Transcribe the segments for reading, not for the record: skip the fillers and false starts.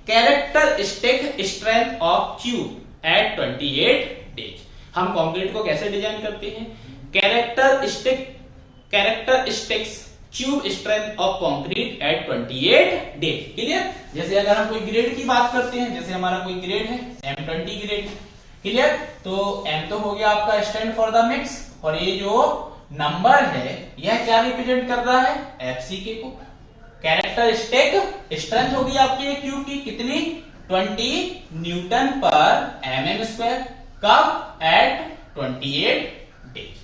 Characteristic strength of cube at 28 days. हम concrete को कैसे डिजाइन करते हैं? Characteristics cube strength of concrete at 28 days. Clear? जैसे अगर हम कोई ग्रेड की बात करते हैं, जैसे हमारा कोई ग्रेड है M20 ग्रेड, क्लियर? तो M तो हो गया आपका स्टैंड फॉर द मिक्स, और ये जो नंबर है यह क्या रिप्रेजेंट कर रहा है? FCK को। कैरेक्टरिस्टिक स्ट्रेंथ होगी आपकी क्यूब की कितनी? 20 न्यूटन पर mm स्क्वायर। कब? At 28 days.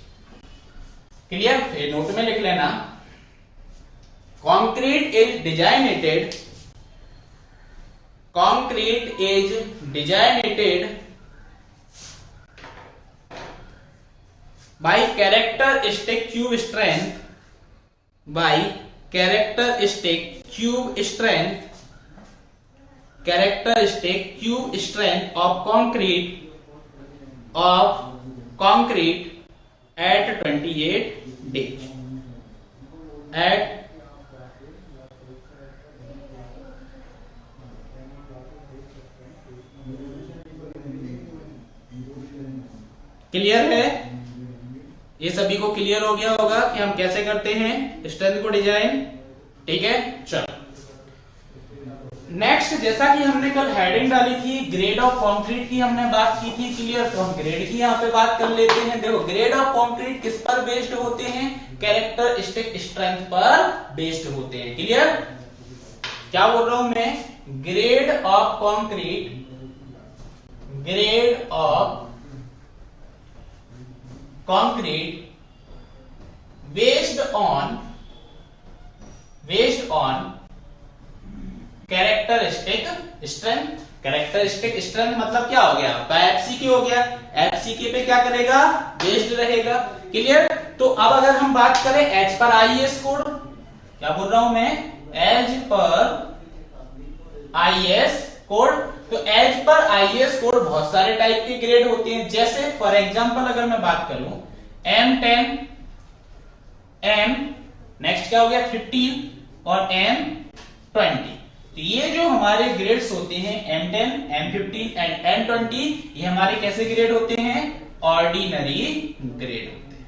क्लियर? फिर नोट में लिख लेना, concrete is designated by characteristic cube strength of concrete at 28 days at clear है? ये सभी को क्लियर हो गया होगा कि हम कैसे करते हैं स्ट्रेंथ को डिजाइन। ठीक है, चलो नेक्स्ट, जैसा कि हमने कल हेडिंग डाली थी ग्रेड ऑफ कंक्रीट की हमने बात की थी। क्लियर? तो हम ग्रेड की यहाँ पे बात कर लेते हैं। देखो, ग्रेड ऑफ कंक्रीट किस पर बेस्ड होते हैं? कैरेक्टरिस्टिक स्ट्रेंथ पर बेस्ड होते हैं। क्लियर? क्या बोल रहा हूं मैं? Grade of concrete based on characteristic strength. Characteristic strength मतलब क्या हो गया आपका? FCK हो गया। FCK पे क्या करेगा? बेस्ड रहेगा। क्लियर? तो अब अगर हम बात करें एज पर IS कोड, क्या बोल रहा हूं मैं? एज पर IS कोड। तो एज पर IS कोड बहुत सारे टाइप के ग्रेड होते हैं। जैसे फॉर एग्जांपल अगर मैं बात करूं M10, नेक्स्ट क्या हो गया? 15 और M20। तो ये जो हमारे ग्रेड्स होते हैं M10, M15 एंड M20, ये हमारे कैसे ग्रेड होते हैं? ऑर्डिनरी ग्रेड होते हैं।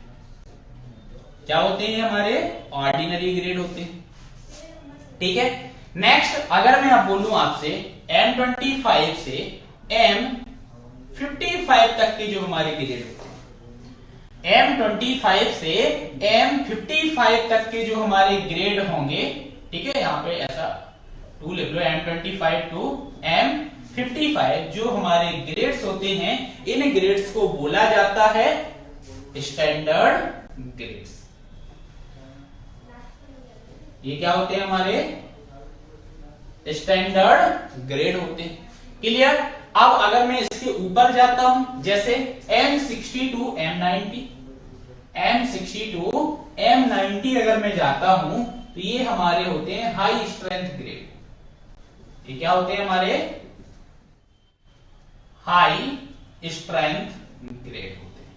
क्या होते हैं? हमारे ऑर्डिनरी ग्रेड होते हैं। ठीक है, नेक्स्ट अगर मैं अब बोलूं आपसे M25 से M55 तक के जो हमारे ग्रेड होते हैं, M25 से M55 तक के जो हमारे ग्रेड होंगे, ठीक है, यहां पे ऐसा 2 लिख लो, M25 टू M55 जो हमारे ग्रेड्स होते हैं, इन ग्रेड्स को बोला जाता है स्टैंडर्ड ग्रेड्स। ये क्या होते हैं? हमारे स्टैंडर्ड ग्रेड होते हैं। क्लियर? अब अगर मैं इसके ऊपर जाता हूं, जैसे M62 M90 अगर मैं जाता हूं, तो ये हमारे होते हैं हाई स्ट्रेंथ ग्रेड। ये क्या होते हैं? हमारे हाई स्ट्रेंथ ग्रेड होते हैं।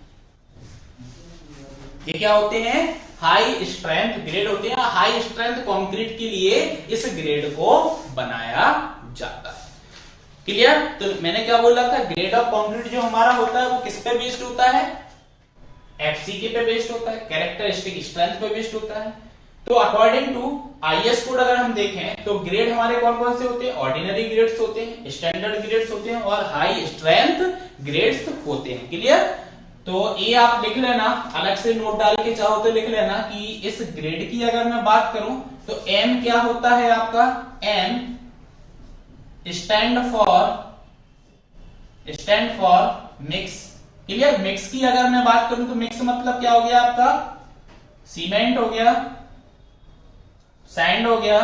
ये क्या होते हैं? हाई स्ट्रेंथ ग्रेड होते हैं। हाई स्ट्रेंथ कंक्रीट के लिए इस ग्रेड को बनाया जाता है। क्लियर? तो मैंने क्या बोला था? ग्रेड ऑफ कंक्रीट जो हमारा होता है वो किस पे बेस्ड होता है? FCK पे बेस्ड होता है, कैरेक्टरिस्टिक स्ट्रेंथ पे बेस्ड होता है। तो अकॉर्डिंग टू IS कोड अगर हम देखें तो ग्रेड हमारे कौन कौन से होते हैं? ऑर्डिनरी ग्रेड्स होते हैं, स्टैंडर्ड ग्रेड्स होते हैं और हाई स्ट्रेंथ ग्रेड्स होते हैं। क्लियर? तो ये आप लिख लेना, अलग से नोट डाल के चाहो तो लिख लेना कि इस ग्रेड की अगर मैं बात करूं तो M क्या होता है आपका? M stand for mix. Clear? Mix की अगर मैं बात करूं तो मिक्स मतलब क्या हो गया आपका? सीमेंट हो गया, सैंड हो गया,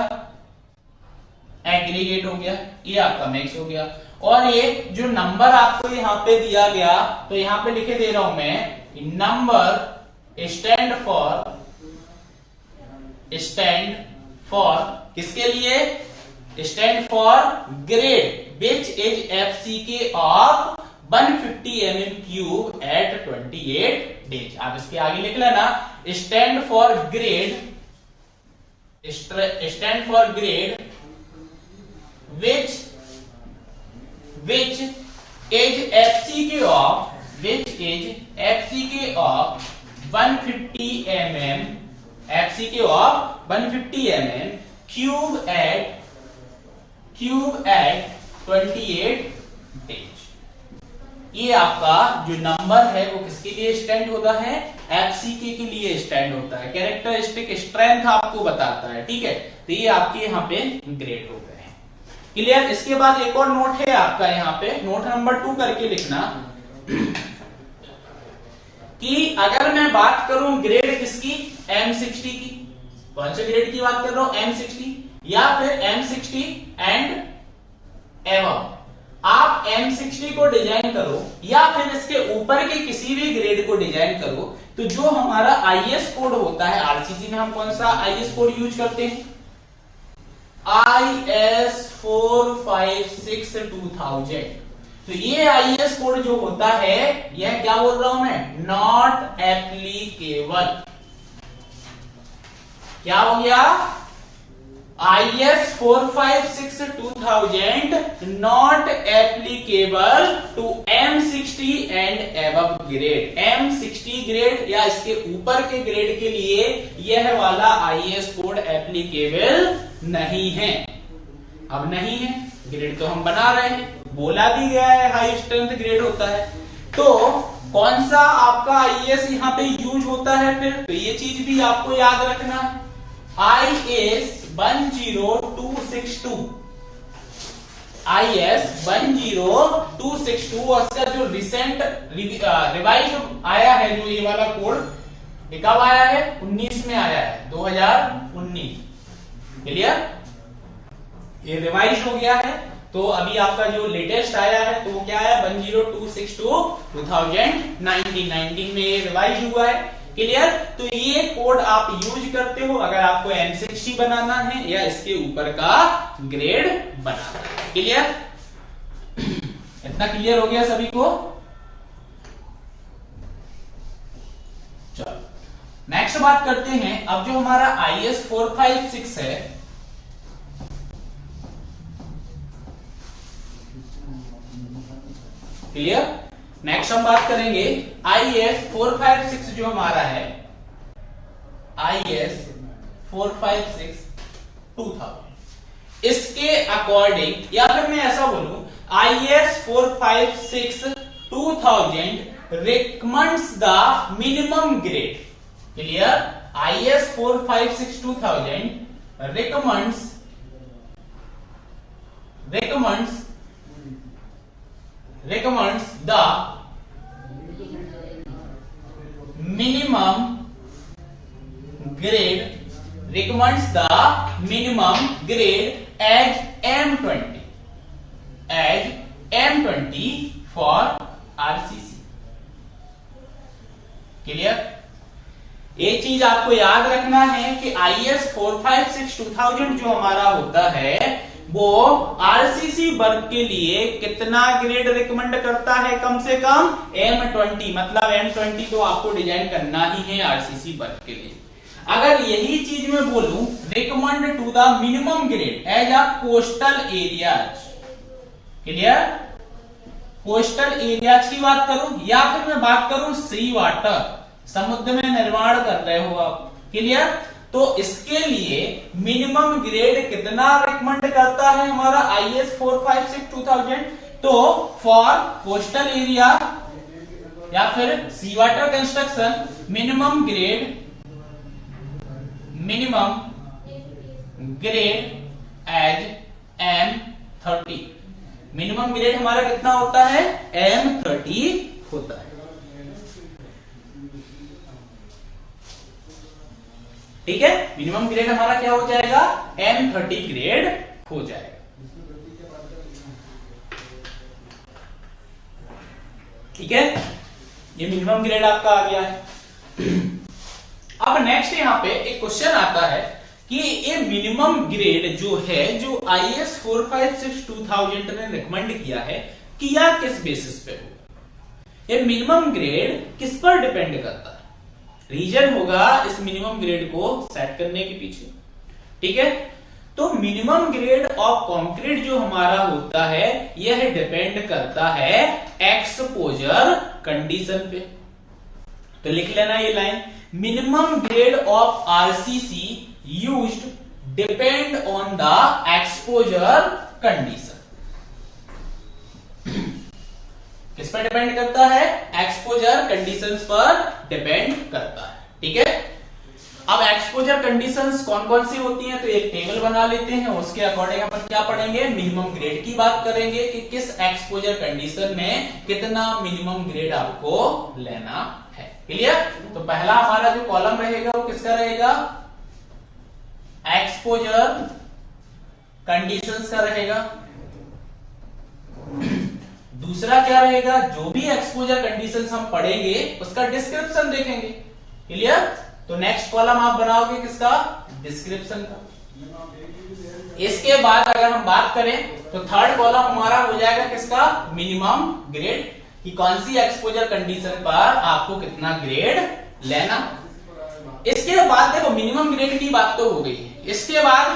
एग्रीगेट हो गया, ये आपका मिक्स हो गया। और ये जो नंबर आपको यहाँ पे दिया गया, तो यहाँ पे लिखे दे रहा हूं मैं, नंबर स्टैंड फॉर किसके लिए? Stand for grade which is FCK of 150 mm cube at 28 days. आप इसके आगे लिख लेना, stand for grade which which is FCK of 150 mm, FCK of 150 mm cube at 28 days। ये आपका जो नंबर है वो किसके लिए स्टैंड होता है? एफसीके के लिए स्टैंड होता है, कैरेक्टरिस्टिक स्ट्रेंथ आपको बताता है। ठीक है, तो ये आपके यहाँ पे ग्रेड हो गए हैं। क्लियर? इसके बाद एक और नोट है आपका यहाँ पे, नोट नंबर 2 करके लिखना कि अगर मैं बात करूं ग्रेड किसकी, M60 की, कौन से ग्रेड की बात कर रहा हूं? M60 या फिर M60 एंड एवं। आप M60 को डिजाइन करो या फिर इसके ऊपर के किसी भी ग्रेड को डिजाइन करो, तो जो हमारा आईएस कोड होता है, आरसीसी में हम कौन सा आईएस कोड यूज करते हैं? IS 456-2000। तो ये आईएस कोड जो होता है, यह क्या बोल रहा हूं मैं? Not applicable. क्या हो गया? IS 456-2000 not applicable to M60 and above grade. M60 grade या इसके ऊपर के ग्रेड के लिए यह वाला IS कोड एप्लीकेबल नहीं है। अब नहीं है, ग्रेड तो हम बना रहे हैं, बोला भी गया है हाई स्ट्रेंथ ग्रेड होता है, तो कौन सा आपका IS यहाँ पे यूज होता है फिर? तो ये चीज भी आपको याद रखना है। IS 10262, IS 10262 और इसका जो रिसेंट रिवाइज आया है, जो ये वाला कोड कब आया है? 19 में आया है, 2019। क्लियर? ये रिवाइज हो गया है, तो अभी आपका जो लेटेस्ट आया है तो वो क्या है? 10262 2019 में ये रिवाइज हुआ है। क्लियर? तो ये कोड आप यूज करते हो अगर आपको M60 बनाना है या इसके ऊपर का ग्रेड बनाना है। क्लियर? इतना क्लियर हो गया सभी को? चलो नेक्स्ट बात करते हैं। अब जो हमारा IS 456 है, क्लियर? नेक्स्ट हम बात करेंगे IS 456 जो हमारा है, IS 456-2000। इसके अकॉर्डिंग, या फिर मैं ऐसा बोलूं, IS 456-2000 recommends the minimum grade. Clear? IS 456-2000 recommends the minimum grade as M20 for RCC। Clear? एक चीज आपको याद रखना है कि IS 456-2000 जो हमारा होता है वो आरसीसी वर्क के लिए कितना ग्रेड रिकमेंड करता है? कम से कम M20, मतलब M20 तो आपको डिजाइन करना ही है आरसीसी वर्क के लिए। अगर यही चीज मैं बोलूं recommend to the minimum grade as a coastal areas, clear? Coastal areas की बात करूं या फिर मैं बात करूं सी वाटर, समुद्र में निर्माण कर रहे हो आप, क्लियर? तो इसके लिए मिनिमम ग्रेड कितना रिकमेंड करता है हमारा IS 456-2000? तो फॉर कोस्टल एरिया या फिर sea water construction minimum grade as M30। Minimum grade हमारा कितना होता है? M30 होता है। ठीक है, मिनिमम ग्रेड हमारा क्या हो जाएगा? M30 ग्रेड हो जाएगा। ठीक है, ये मिनिमम ग्रेड आपका आ गया है। अब नेक्स्ट यहां पे एक क्वेश्चन आता है कि ये मिनिमम ग्रेड जो है, जो IS 456-2000 ने रिकमेंड किया है, किया किस बेसिस पे होगा? ये मिनिमम ग्रेड किस पर डिपेंड करता है? रीजन होगा इस मिनिमम ग्रेड को सेट करने के पीछे। ठीक है, तो मिनिमम ग्रेड ऑफ कंक्रीट जो हमारा होता है यह डिपेंड करता है एक्सपोजर कंडीशन पे। तो लिख लेना ये line, minimum grade of RCC used depend on the exposure condition. किस पर डिपेंड करता है? एक्सपोजर कंडीशंस पर डिपेंड करता है। ठीक है, अब एक्सपोजर कंडीशंस कौन कौन सी होती हैं, तो एक टेबल बना लेते हैं, उसके अकॉर्डिंग अपन क्या पढ़ेंगे, मिनिमम ग्रेड की बात करेंगे कि किस एक्सपोजर कंडीशन में कितना मिनिमम ग्रेड आपको लेना है। क्लियर? तो पहला हमारा जो कॉलम रहेगा वो किसका रहेगा, एक्सपोजर कंडीशंस का रहेगा। दूसरा क्या रहेगा, जो भी एक्सपोजर कंडीशंस हम पढ़ेंगे उसका डिस्क्रिप्शन देखेंगे। क्लियर? तो नेक्स्ट कॉलम आप बनाओगे किसका, डिस्क्रिप्शन का। इसके बाद अगर हम बात करें तो थर्ड कॉलम हमारा हो जाएगा किसका, मिनिमम ग्रेड, कि कौन सी एक्सपोजर कंडीशन पर आपको कितना ग्रेड लेना। इसके बाद देखो मिनिमम ग्रेड की बात तो हो गई, इसके बाद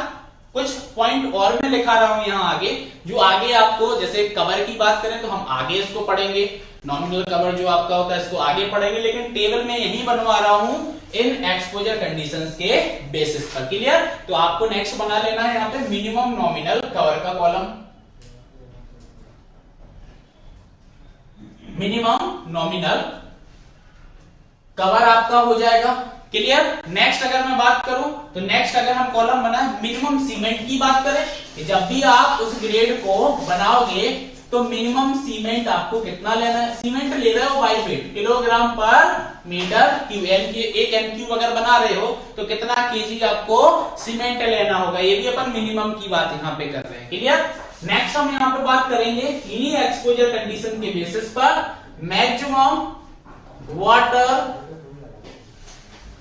कुछ पॉइंट और मैं लिखा रहा हूं यहां आगे, जो आगे आपको, जैसे कवर की बात करें तो हम आगे इसको पढ़ेंगे, नॉमिनल कवर जो आपका होता है इसको आगे पढ़ेंगे, लेकिन टेबल में यही बनवा रहा हूं इन एक्सपोजर कंडीशंस के बेसिस पर। क्लियर? तो आपको नेक्स्ट बना लेना है यहां पे मिनिमम नॉमिनल कवर का कॉलम, मिनिमम नॉमिनल कवर आपका हो जाएगा। क्लियर? नेक्स्ट अगर मैं बात करूं तो नेक्स्ट अगर हम कॉलम बनाए मिनिमम सीमेंट की बात करें, कि जब भी आप उस ग्रेड को बनाओगे तो मिनिमम सीमेंट आपको कितना लेना है। सीमेंट ले रहे हो बाई वेट, किलोग्राम पर मीटर क्यूब, एक एम क्यूब अगर बना रहे हो तो कितना केजी आपको सीमेंट लेना होगा, ये भी अपन मिनिमम की बात यहाँ पे कर रहे हैं। क्लियर? नेक्स्ट हम यहाँ पे बात करेंगे इन्हीं एक्सपोजर कंडीशन के बेसिस पर maximum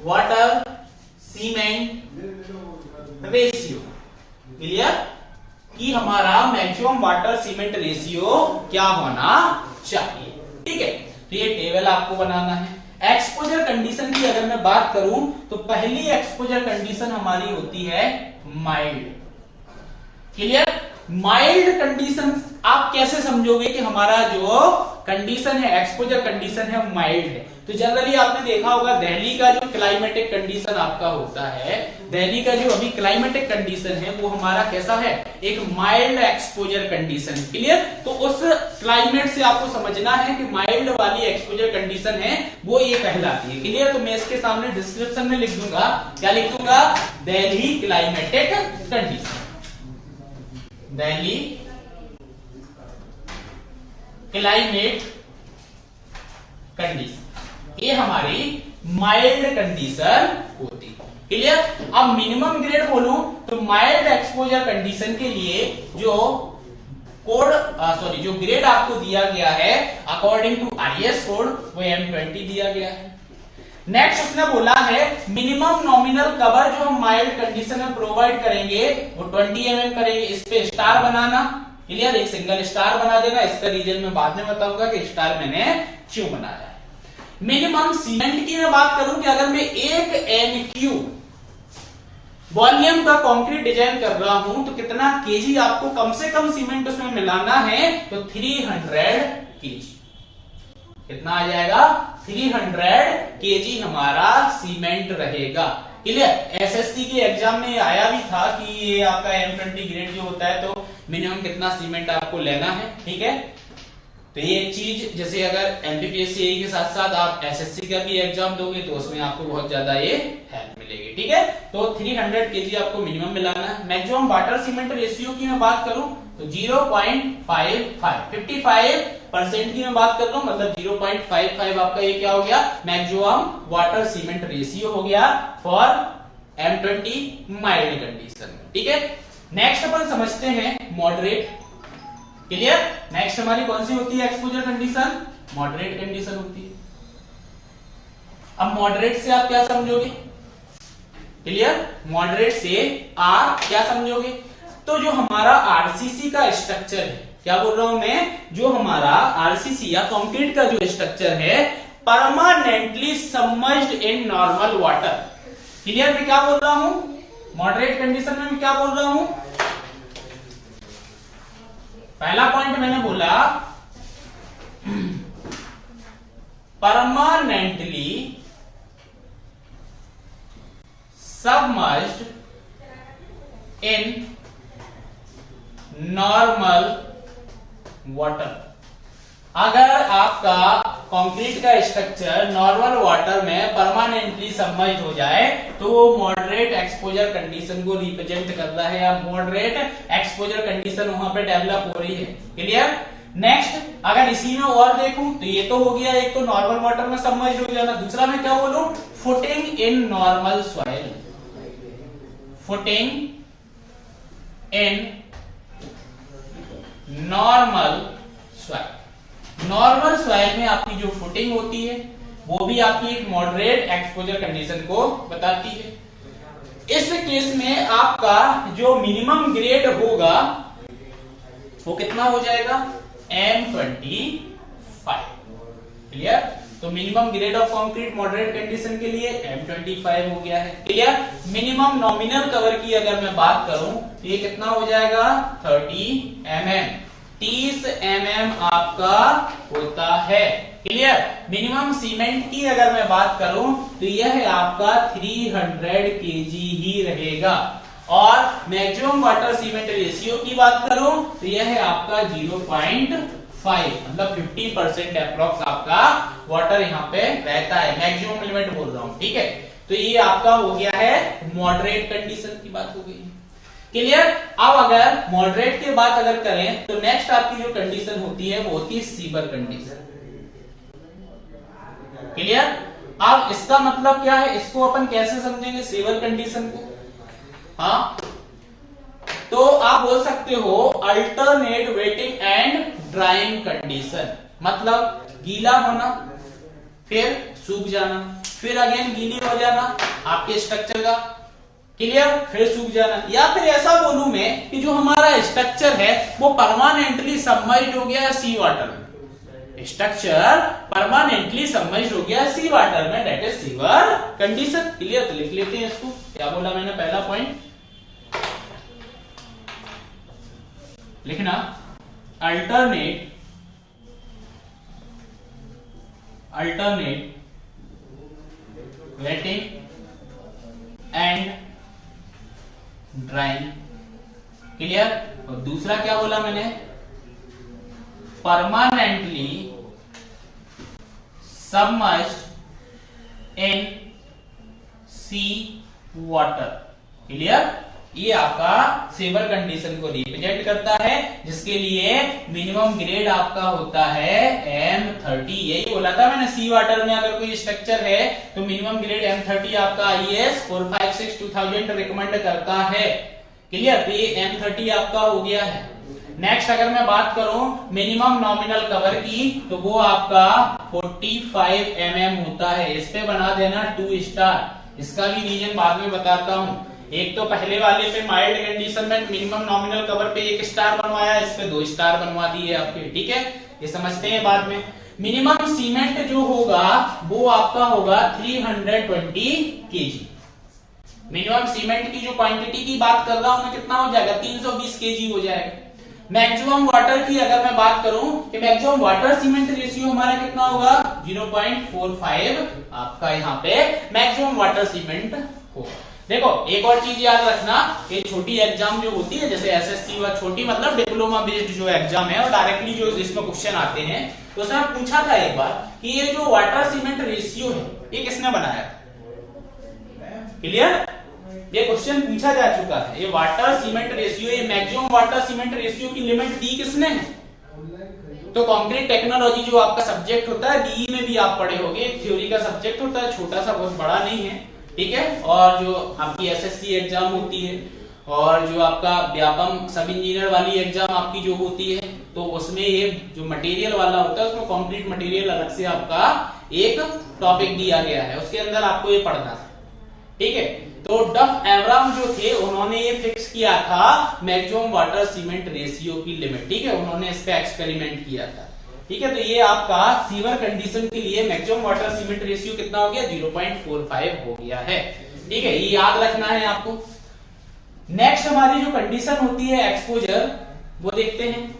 water cement ratio. Clear? कि हमारा मैक्सिमम वाटर सीमेंट रेशियो क्या होना चाहिए। ठीक है, तो ये टेबल आपको बनाना है। एक्सपोजर कंडीशन की अगर मैं बात करूं तो पहली एक्सपोजर कंडीशन हमारी होती है माइल्ड। क्लियर? माइल्ड कंडीशन आप कैसे समझोगे कि हमारा जो कंडीशन है, एक्सपोजर कंडीशन है, माइल्ड है। तो जनरली आपने देखा होगा दिल्ली का जो क्लाइमेटिक कंडीशन आपका होता है, दिल्ली का जो अभी क्लाइमेटिक कंडीशन है वो हमारा कैसा है, एक माइल्ड एक्सपोजर कंडीशन। क्लियर? तो उस क्लाइमेट से आपको समझना है कि माइल्ड वाली एक्सपोजर कंडीशन है वो ये कहलाती है। क्लियर? तो मैं इसके सामने डिस्क्रिप्शन में लिख दूंगा, क्या लिख दूंगा, Delhi climatic condition, Delhi climate condition, ये हमारी माइल्ड कंडीशन होती है। क्लियर? अब मिनिमम ग्रेड बोलूं तो माइल्ड एक्सपोजर कंडीशन के लिए जो जो ग्रेड आपको दिया गया है अकॉर्डिंग टू आईएस कोड वो M20 दिया गया है। नेक्स्ट उसने बोला है मिनिमम नॉमिनल कवर जो हम माइल्ड कंडीशन में प्रोवाइड करेंगे वो 20 mm करेंगे। इस पे स्टार बनाना। क्लियर? एक सिंगल स्टार बना देना। इसका रीजन मैं बाद में बताऊंगा कि स्टार मैंने क्यों बनाया है। मिनिमम सीमेंट की मैं बात करूं कि अगर मैं 1 NQ वॉल्यूम का कंक्रीट डिजाइन कर रहा हूं तो कितना केजी आपको कम से कम सीमेंट उसमें मिलाना है, तो 300 केजी। कितना आ जाएगा, 300 केजी हमारा सीमेंट रहेगा। क्लियर? एसएससी के एग्जाम में आया भी था कि ये आपका M20 ग्रेड जो होता है तो मिनिमम कितना सीमेंट आपको लेना है। ठीक है, तो ये एक चीज, जैसे अगर एमपीपीएससी के साथ साथ आप एसएससी का भी एग्जाम दोगे तो उसमें आपको बहुत ज्यादा ये हेल्प मिलेगी। ठीक है, तो 300 केजी आपको मिनिमम मिलाना है। मैक्सिमम वाटर सीमेंट रेशियो की मैं बात करूं तो 0.55, 55% की मैं बात कर रहा हूं, मतलब 0.55 आपका ये क्या हो गया, मैक्सिमम वाटर सीमेंट रेशियो हो गया फॉर M20 माइल्ड कंडीशन। ठीक है, नेक्स्ट अपन समझते हैं मॉडरेट। क्लियर? नेक्स्ट हमारी कौन सी होती है एक्सपोजर कंडीशन, मॉडरेट कंडीशन होती है। अब मॉडरेट से आप क्या समझोगे, क्लियर? मॉडरेट से आप क्या समझोगे, तो जो हमारा आरसीसी का स्ट्रक्चर है, क्या बोल रहा हूं मैं, जो हमारा आरसीसी या कंक्रीट का जो स्ट्रक्चर है permanently submerged in normal water. Clear? मैं क्या बोल रहा हूं, मॉडरेट कंडीशन में मैं क्या बोल रहा हूं, पहला पॉइंट मैंने बोला permanently submerged in normal water. अगर आपका कंक्रीट का स्ट्रक्चर नॉर्मल वाटर में परमानेंटली सबमर्ज्ड हो जाए तो वो मॉडरेट एक्सपोजर कंडीशन को रिप्रेजेंट करता है, या मॉडरेट एक्सपोजर कंडीशन वहां पे डेवलप हो रही है। क्लियर। नेक्स्ट अगर इसी में और देखूं तो ये तो हो गया, एक तो नॉर्मल वाटर में सबमर्ज्ड हो जाना, दूसरा मैं क्या बोलूं, footing in normal soil, footing in normal soil. Normal soil में आपकी जो फुटिंग होती है वो भी आपकी एक मॉडरेट एक्सपोजर कंडीशन को बताती है। इस केस में आपका जो मिनिमम ग्रेड होगा वो कितना हो जाएगा, M25। क्लियर। तो minimum grade of concrete moderate condition के लिए M25 हो गया है। क्लियर। मिनिमम नॉमिनल कवर की अगर मैं बात करूं तो ये कितना हो जाएगा, 30 mm, 30 mm आपका होता है। क्लियर। मिनिमम सीमेंट की अगर मैं बात करूं तो यह आपका 300 kg ही रहेगा, और मैक्सिमम वाटर सीमेंट रेशियो की बात करूं तो यह है आपका 0.5, मतलब 50% अप्रोक्स आपका वाटर यहाँ पे रहता है, मैक्सिमम लिमिट बोल रहा हूं। ठीक है। तो ये आपका हो गया है मॉडरेट कंडीशन की बात हो गई। क्लियर। अब अगर मॉडरेट की बात अगर करें तो नेक्स्ट आपकी जो कंडीशन होती है वो होती है सीवर कंडीशन। क्लियर। अब इसका मतलब क्या है, इसको अपन कैसे समझेंगे सीवर कंडीशन को। हाँ, तो आप बोल सकते हो alternate wetting and drawing condition, मतलब गीला होना फिर सूख जाना, फिर अगेन गीली हो जाना आपके स्ट्रक्चर का। क्लियर। फिर सूख जाना, या फिर ऐसा बोलूं मैं कि जो हमारा स्ट्रक्चर है वो परमानेंटली सबमर्ज्ड हो गया सी वाटर में, स्ट्रक्चर परमानेंटली सबमर्ज्ड हो गया सी वाटर में, that is sewer condition. Clear. तो लिख लेते हैं इसको, क्या बोला मैंने, पहला पॉइंट लिखना, alternate wetting and drying. Clear. और दूसरा क्या बोला मैंने, permanently submerged in sea water. Clear. ये आपका सीवर कंडीशन को रिप्रेजेंट करता है, जिसके लिए मिनिमम ग्रेड आपका होता है M30। यही बोला था मैंने, सी वाटर में अगर कोई स्ट्रक्चर है तो मिनिमम ग्रेड M30 आपका IS 456-2000 रिकमेंड करता है। क्लियर। तो ये M30 आपका हो गया है। नेक्स्ट अगर मैं बात करूं मिनिमम नॉमिनल कवर की तो वो आपका 45 mm होता है। इस पे बना देना 2 स्टार। इसका भी रीजन बाद में बताता हूं। एक तो पहले वाले पे माइल्ड कंडीशन में मिनिमम नॉमिनल कवर पे 1 स्टार बनवाया, इस पे 2 स्टार बनवा दिए आपके। ठीक है, ये समझते हैं बाद में। मिनिमम सीमेंट जो होगा वो आपका होगा 320 kg। मिनिमम सीमेंट की जो क्वांटिटी की बात कर रहा हूं मैं, कितना हो जाएगा, 320 kg हो जाएगा। मैक्सिमम वाटर की अगर मैं बात करूं कि मैक्सिमम वाटर सीमेंट रेशियो हमारा कितना होगा, 0.45 आपका यहाँ पे मैक्सिमम वाटर सीमेंट होगा। देखो एक और चीज याद रखना, ये छोटी एग्जाम जो होती है जैसे एसएससी व छोटी मतलब डिप्लोमा बेस्ड जो एग्जाम है और डायरेक्टली जो इसमें क्वेश्चन आते हैं, तो उसने पूछा था एक बार कि ये जो वाटर सीमेंट रेशियो है ये किसने बनाया। क्लियर। ये क्वेश्चन पूछा जा चुका है। ये वाटर सीमेंट रेशियो, ये मैक्सिमम वाटर सीमेंट रेशियो की लिमिट दी किसने है। तो कंक्रीट टेक्नोलॉजी जो आपका सब्जेक्ट होता है बीई में भी आप पढ़े होंगे, थ्योरी का सब्जेक्ट होता है, छोटा सा, बहुत बड़ा नहीं है। ठीक है। और जो आपकी एसएससी एग्जाम होती है और जो आपका व्यापम सब इंजीनियर वाली एग्जाम आपकी जो होती है, तो उसमें ये जो मटेरियल वाला होता है उसमें कंक्रीट मटेरियल अलग से आपका एक टॉपिक दिया गया है, उसके अंदर आपको ये पढ़ना है। ठीक है। तो डफ एब्राम जो थे उन्होंने ये फिक्स किया था मैक्सिमम वाटर सीमेंट रेशियो की लिमिट। ठीक है, उन्होंने इस पे एक्सपेरिमेंट किया था। ठीक है। तो ये आपका सीवर कंडीशन के लिए मैक्सिमम वाटर सीमेंट रेशियो कितना हो गया, 0.45 हो गया है। ठीक है, ये याद रखना है आपको। नेक्स्ट हमारी जो कंडीशन होती है एक्सपोजर, वो देखते हैं।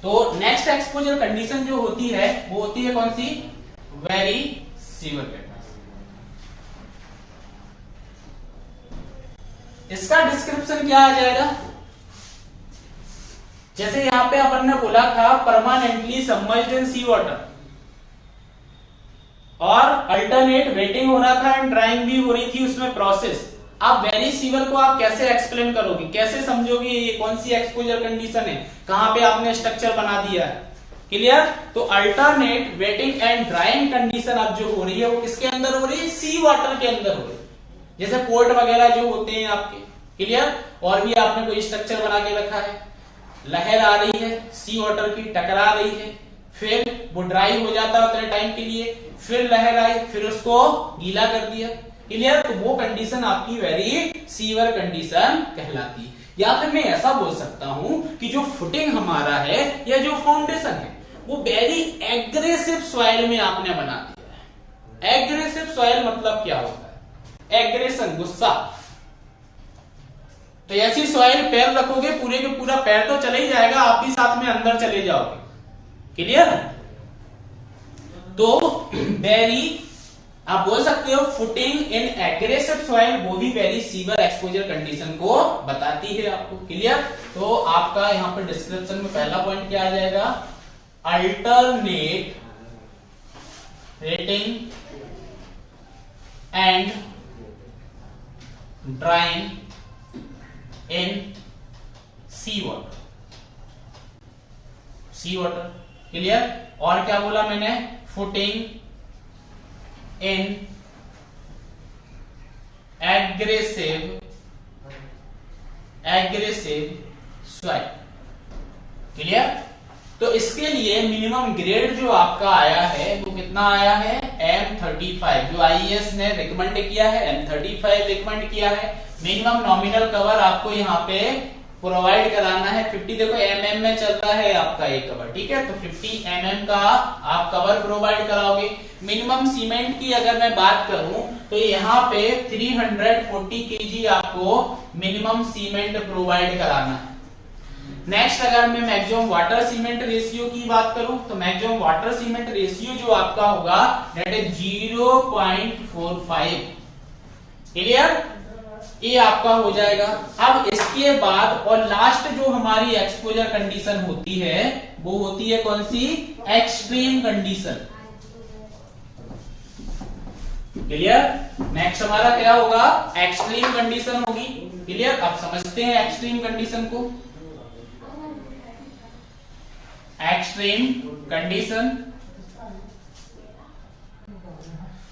तो नेक्स्ट एक्सपोजर कंडीशन जो होती है वो होती है कौन सी? Very severe condition. इसका डिस्क्रिप्शन क्या आ जाएगा? जैसे यहां पे अपन ने बोला था permanently submerged in sea water, और अल्टरनेट वेटिंग हो रहा था एंड ड्राइंग भी हो रही थी उसमें प्रोसेस। आप वेरी सीवर को आप कैसे एक्सप्लेन करोगे, कैसे समझोगे ये कौन सी एक्सपोजर कंडीशन है, कहां पे आपने स्ट्रक्चर बना दिया है? क्लियर? तो alternate wetting and drawing condition अब जो हो रही है वो किसके अंदर हो रही है? सी वाटर के अंदर हो रही है। जैसे पोर्ट वगैरह जो होते हैं आपके, क्लियर? और भी आपने कोई स्ट्रक्चर बना के रखा है, लहर आ रही है सी वाटर की, टकरा रही है, फिर वो ड्राई हो जाता है उतने टाइम के लिए, फिर लहर आई, फिर उसको गीला कर दिया। क्लियर? तो वो कंडीशन आपकी वेरी सीवर कंडीशन कहलाती है। या फिर मैं ऐसा बोल सकता हूं कि जो फुटिंग हमारा है या जो फाउंडेशन है वो वेरी एग्रेसिव सॉइल में आपने बना दिया है। एग्रेसिव सॉइल मतलब क्या होता है? एग्रेशन, गुस्सा। तो ऐसी सॉइल पैर रखोगे पूरे के पूरा पैर तो चले ही जाएगा, आप भी साथ में अंदर चले जाओगे। क्लियर? तो वेरी, आप बोल सकते हो फुटिंग इन एग्रेसिव सॉइल, वो भी वेरी सीवर एक्सपोजर कंडीशन को बताती है आपको। क्लियर? तो आपका यहां पर डिस्क्रिप्शन में पहला पॉइंट क्या आ जाएगा? Alternate wetting and drying in sea water. Sea water, clear? और क्या बोला मैंने? Footing in aggressive soil. Clear? तो इसके लिए मिनिमम ग्रेड जो आपका आया है वो कितना आया है? M35, जो IES ने रिकमेंड किया है, M35 रिकमेंड किया है। मिनिमम नॉमिनल कवर आपको यहाँ पे प्रोवाइड कराना है 50, देखो mm में चलता है आपका ये कवर, ठीक है? तो 50 mm का आप कवर प्रोवाइड कराओगे। मिनिमम सीमेंट की अगर मैं बात करूं तो यहाँ पे 340 kg आपको मिनिमम सीमेंट प्रोवाइड कराना है। नेक्स्ट अगर मैं मैक्सिमम वाटर सीमेंट रेशियो की बात करूं तो मैक्सिमम वाटर सीमेंट रेशियो जो आपका होगा दैट इज 0.45। क्लियर? ये आपका हो जाएगा। अब इसके बाद और लास्ट जो हमारी एक्सपोजर कंडीशन होती है वो होती है कौन सी? Extreme condition. क्लियर? नेक्स्ट हमारा क्या होगा? एक्सट्रीम कंडीशन होगी। क्लियर? अब समझते हैं एक्सट्रीम कंडीशन को। एक्सट्रीम कंडीशन,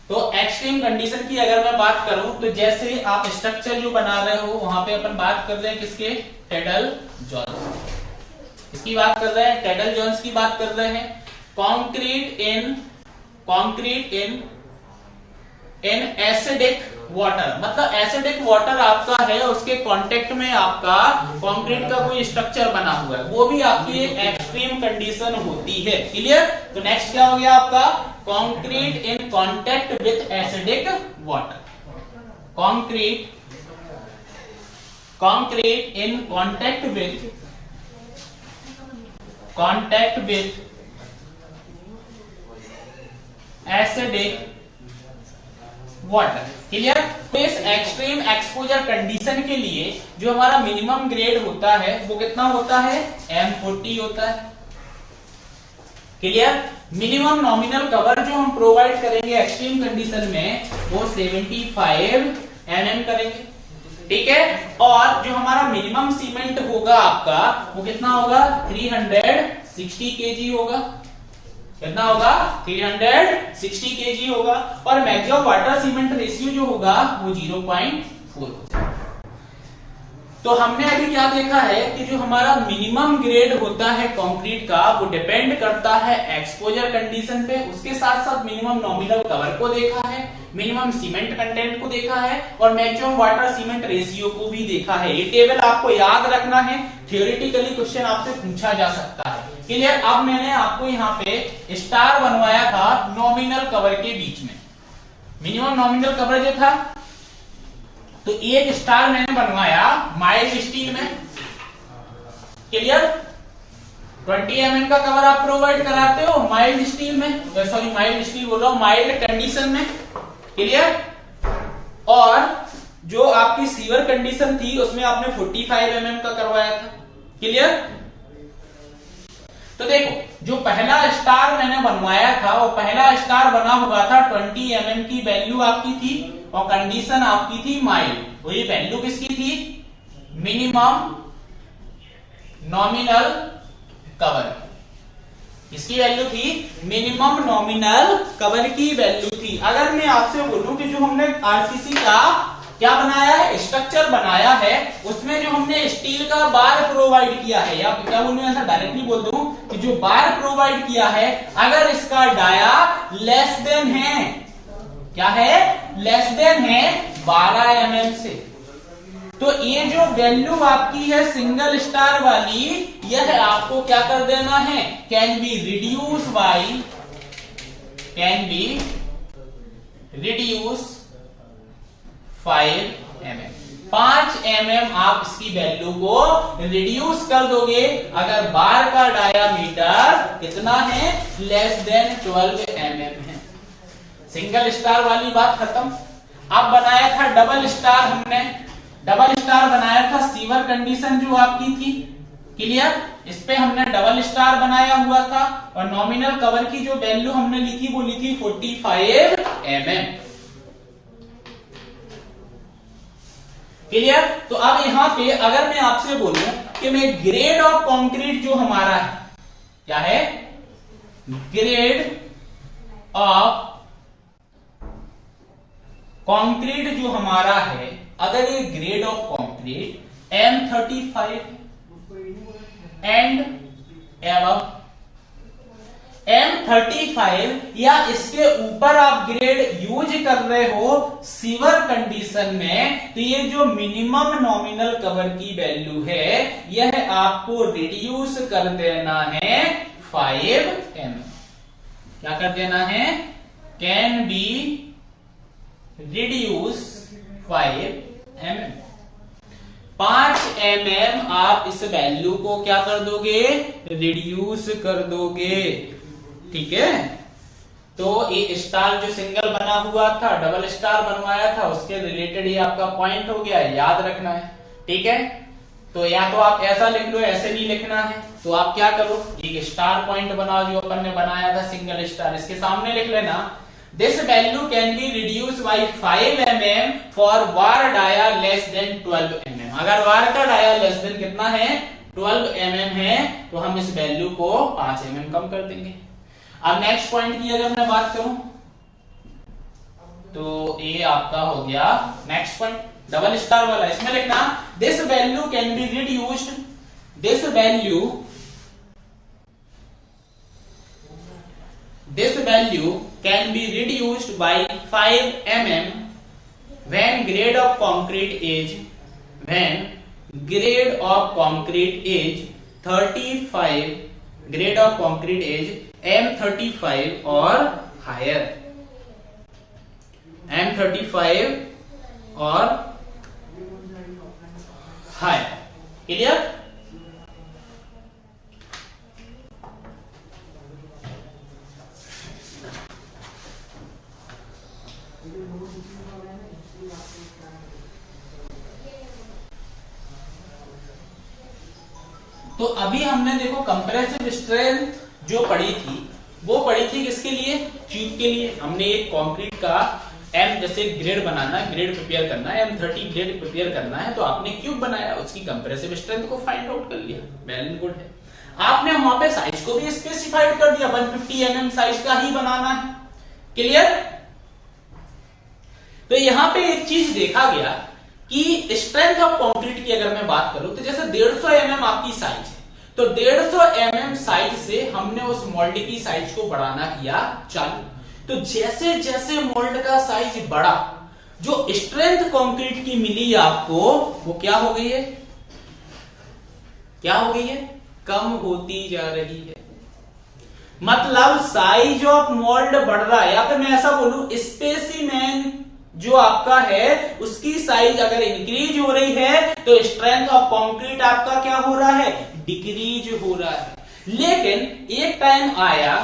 तो एक्सट्रीम कंडीशन की अगर मैं बात करूं तो जैसे आप स्ट्रक्चर जो बना रहे हो वहां पे अपन बात कर रहे हैं किसके? टेडल जॉन्स। इसकी बात कर रहे हैं, टेडल जॉन्स की बात कर रहे हैं। कंक्रीट इन एसिडिक वाटर, मतलब एसिडिक वाटर आपका है, उसके कांटेक्ट में आपका कंक्रीट का कोई स्ट्रक्चर बना हुआ है, वो भी आपकी एक एक्सट्रीम कंडीशन होती है। क्लियर? तो नेक्स्ट क्या हो गया आपका? Concrete in contact with acidic water. Concrete in contact with acidic water. Clear? तो इस एक्सट्रीम एक्सपोजर कंडीशन के लिए जो हमारा मिनिमम ग्रेड होता है वो कितना होता है? M40 होता है। क्लियर? मिनिमम नॉमिनल कवर जो हम प्रोवाइड करेंगे एक्सट्रीम कंडीशन में वो 75 mm करेंगे। ठीक है? और जो हमारा मिनिमम सीमेंट होगा आपका वो कितना होगा? 360 kg होगा। कितना होगा? 360 kg होगा। और मैक्सिमम वाटर सीमेंट रेशियो जो होगा वो 0.4 होगा। तो हमने अभी क्या देखा है कि जो हमारा मिनिमम ग्रेड होता है कंक्रीट का वो डिपेंड करता है एक्सपोजर कंडीशन पे, उसके साथ साथ मिनिमम नॉमिनल कवर को देखा है, मिनिमम सीमेंट कंटेंट को देखा है और मैक्सिमम वाटर सीमेंट रेशियो को भी देखा है। ये टेबल आपको याद रखना है, थियोरेटिकली क्वेश्चन आपसे पूछा जा सकता है। क्लियर? अब मैंने आपको यहाँ पे स्टार बनवाया था नॉमिनल कवर के बीच में, मिनिमम नॉमिनल कवर जो था, तो एक स्टार मैंने बनवाया माइल्ड स्टील में। क्लियर? 20 mm का कवर आप प्रोवाइड कराते हो माइल्ड स्टील में, सॉरी माइल्ड स्टील बोल रहा हूं, माइल्ड कंडीशन में। क्लियर? और जो आपकी सीवर कंडीशन थी उसमें आपने 45 mm का करवाया था। क्लियर? तो देखो जो पहला स्टार मैंने बनवाया था वो पहला स्टार बना हुआ था 20 mm की वैल्यू आपकी थी और कंडीशन आपकी थी माइल्ड। तो ये वैल्यू किसकी थी? मिनिमम नॉमिनल कवर, इसकी वैल्यू थी मिनिमम नॉमिनल कवर की वैल्यू थी। अगर मैं आपसे बोलूं कि जो हमने आरसीसी का क्या बनाया है, स्ट्रक्चर बनाया है, उसमें जो हमने स्टील का बार प्रोवाइड किया है, या क्या बोलूं, ऐसा डायरेक्टली बोल दूं कि जो बार प्रोवाइड किया है अगर इसका डाया लेस देन है, क्या है, लेस देन है 12 mm से, तो ये जो वैल्यू आपकी है सिंगल स्टार वाली, यह आपको क्या कर देना है, can be reduce by, can be reduce 5 mm, 5 mm आप इसकी वैल्यू को रिड्यूस कर दोगे अगर बार का डायामीटर कितना है, लेस देन 12 mm है। सिंगल स्टार वाली बात खत्म। अब बनाया था डबल स्टार, हमने डबल स्टार बनाया था सीवर कंडीशन जो आपकी थी। क्लियर? इस पे हमने डबल स्टार बनाया हुआ था और नॉमिनल कवर की जो वैल्यू हमने लिखी वो लिखी 45 mm। क्लियर? तो अब यहां पे अगर मैं आपसे बोलूं कि मैं ग्रेड ऑफ कंक्रीट जो हमारा है, क्या है, ग्रेड ऑफ कंक्रीट जो हमारा है, अगर ये grade of concrete M35 and above, M35 या इसके ऊपर आप ग्रेड यूज कर रहे हो सीवर कंडीशन में, तो ये जो मिनिमम नॉमिनल कवर की वैल्यू है यह आपको रिड्यूस कर देना है 5 mm। क्या कर देना है, can be reduce 5 mm। 5 mm आप इस वैल्यू को क्या कर दोगे, रिड्यूस कर दोगे। ठीक है? तो ये स्टार जो सिंगल बना हुआ था, डबल स्टार बनवाया था, उसके रिलेटेड ये आपका पॉइंट हो गया, याद रखना है। ठीक है? तो या तो आप ऐसा लिख लो, ऐसे नहीं लिखना है, तो आप क्या करो, एक स्टार पॉइंट बनाओ जो अपन ने बनाया था सिंगल स्टार, इसके सामने लिख लेना this value can be reduce by 5 mm for bar dia less than 12 mm। अगर वार का डाया लेस देन कितना है, 12 mm है, तो हम इस वैल्यू को 5 mm कम कर देंगे। अब नेक्स्ट पॉइंट की अगर मैं बात करूं तो ये आपका हो गया नेक्स्ट पॉइंट डबल स्टार वाला। इसमें लिखना this value can be reduced, this value can be reduced by 5 mm when grade of concrete is 35, grade of concrete is M35 or higher, M35 or higher। Clear? तो अभी हमने देखो compressive strength जो पढ़ी थी वो पढ़ी थी किसके लिए, ट्यूब के लिए। हमने एक कंक्रीट का एम जैसे ग्रेड बनाना है, ग्रेड प्रिपेयर करना है, M30 ग्रेड प्रिपेयर करना है, तो आपने क्यूब बनाया, उसकी कंप्रेसिव स्ट्रेंथ को फाइंड आउट कर लिया, वेल एंड गुड है। आपने वहां पे साइज को भी स्पेसिफाइड कर दिया, 150 mm साइज का ही बनाना है। क्लियर? तो यहां पे एक चीज देखा गया कि स्ट्रेंथ ऑफ कंक्रीट की अगर मैं बात करूं तो जैसे 150 mm आपकी साइज है, तो 150 mm साइज से हमने उस मोल्ड की साइज को बढ़ाना किया चालू। तो जैसे जैसे मोल्ड का साइज बढ़ा, जो स्ट्रेंथ कंक्रीट की मिली आपको वो क्या हो गई है, क्या हो गई है, कम होती जा रही है। मतलब साइज ऑफ मोल्ड बढ़ रहा है, या फिर मैं ऐसा बोलूं स्पेसिमेन जो आपका है उसकी साइज अगर इंक्रीज हो रही है तो स्ट्रेंथ ऑफ कंक्रीट आपका क्या हो रहा है, डिक्रीज हो रहा है। लेकिन एक टाइम आया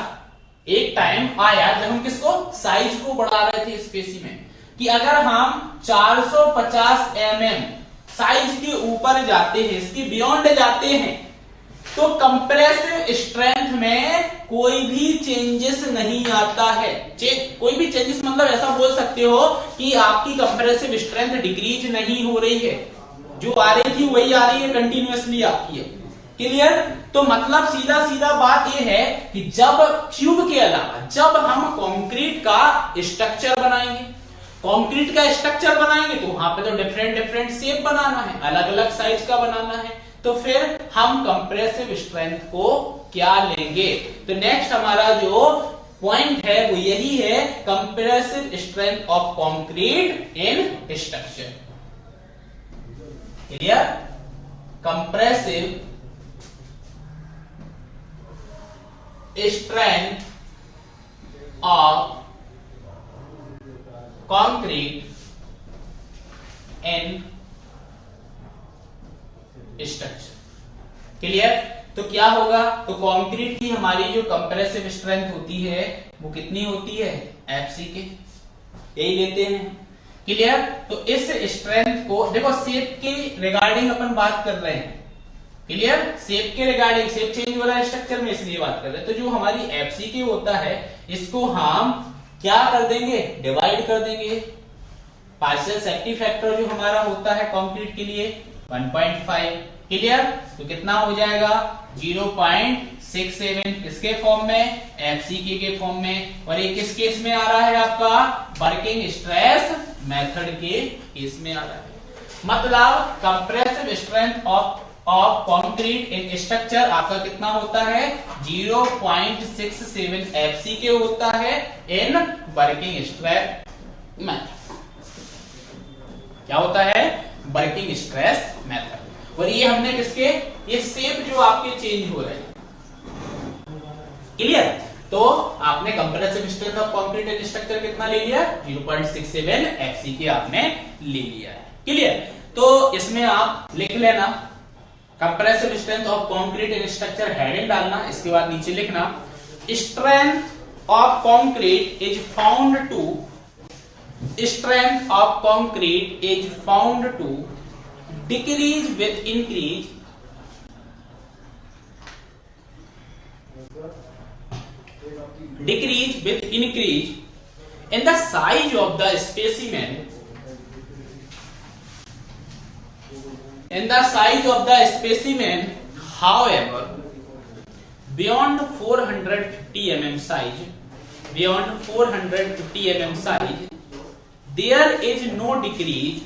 जब हम किसको, साइज को बढ़ा रहे थे स्पेसिमेन, कि अगर हम 450 mm साइज के ऊपर जाते हैं, इसकी बियॉन्ड जाते हैं, तो कंप्रेसिव स्ट्रेंथ में कोई भी चेंजेस नहीं आता है। कोई भी चेंजेस मतलब ऐसा बोल सकते हो कि आपकी कंप्रेसिव स्ट्रेंथ डिक्रीज नहीं हो रही है, जो आ रही थी वही आ रही है, कंटिन्यूअसली आपकी है। क्लियर? तो मतलब सीधा सीधा बात यह है कि जब क्यूब के अलावा जब हम कंक्रीट का स्ट्रक्चर बनाएंगे, कंक्रीट का स्ट्रक्चर बनाएंगे तो वहां पे तो डिफरेंट डिफरेंट शेप बनाना है, अलग अलग साइज का बनाना है, तो फिर हम कंप्रेसिव स्ट्रेंथ को क्या लेंगे। तो नेक्स्ट हमारा जो पॉइंट है वो यही है, compressive strength of concrete in structure. Clear? Compressive strength of concrete in structure. Clear? तो क्या होगा, तो कंक्रीट की हमारी जो कंप्रेसिव स्ट्रेंथ होती है वो कितनी होती है, एफसी के, यही लेते हैं। क्लियर? तो इस स्ट्रेंथ को देखो, शेप के रिगार्डिंग अपन बात कर रहे हैं। क्लियर? शेप के रिगार्डिंग, शेप चेंज हो रहा है स्ट्रक्चर में, इसलिए बात कर रहे हैं। तो जो हमारी एफसी के होता है इसको हम क्या कर देंगे, डिवाइड कर देंगे। पार्शियल सेफ्टी फैक्टर जो हमारा होता है कंक्रीट के लिए 1.5। क्लियर? तो कितना हो जाएगा, 0.67 किसके फॉर्म में, एफसीके के फॉर्म में। और ये किस केस में आ रहा है, आपका वर्किंग स्ट्रेस मेथड के केस में आ रहा है। मतलब compressive strength of concrete in structure आपका कितना होता है, 0.67 एफसीके होता है इन वर्किंग स्ट्रेस मेथड। क्या होता है, वर्किंग स्ट्रेस मेथड। और ये हमने किसके, ये शेप जो आपके चेंज हो रहे हैं। क्लियर? तो आपने compressive strength of concrete in structure कितना ले लिया, 0.67 एफसीके आपने ले लिया है। क्लियर? तो इसमें आप लिख लेना compressive strength of concrete in structure, heading डालना, इसके बाद नीचे लिखना strength of concrete is found to, strength of concrete is found to decrease with increase in the size of the specimen, however beyond 450 mm size, there is no decrease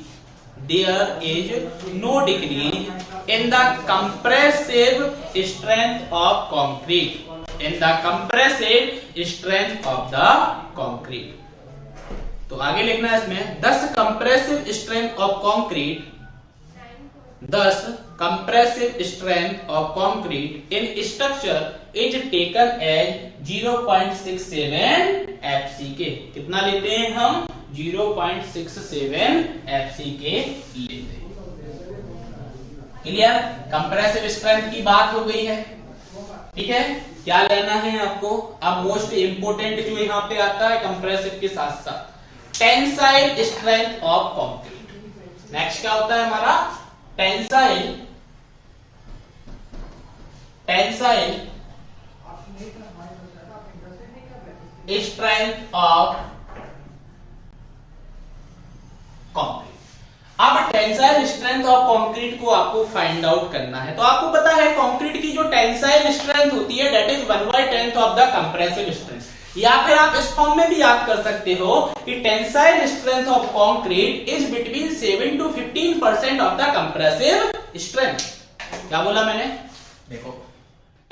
in the compressive strength of concrete, तो आगे लिखना है इसमें, thus compressive strength of concrete in structure is taken as 0.67 FCK। कितना लेते हैं हम, 0.67 FCK लेते हैं। क्लियर? कंप्रेसिव स्ट्रेंथ की बात हो गई है। ठीक है, क्या लेना है आपको, अब मोस्ट इंपोर्टेंट जो यहाँ पे आता है कंप्रेसिव के साथ साथ tensile strength of concrete. Next क्या होता है हमारा, टेंसाइल स्ट्रेंथ ऑफ कंक्रीट। अब टेंसाइल स्ट्रेंथ ऑफ कंक्रीट को आपको फाइंड आउट करना है। तो आपको पता है कंक्रीट की जो टेंसाइल स्ट्रेंथ होती है that is 1/10 of the compressive strength, या फिर आप इस फॉर्म में भी याद कर सकते हो कि tensile strength of concrete is between 7 to 15% of the compressive strength. क्या बोला मैंने, देखो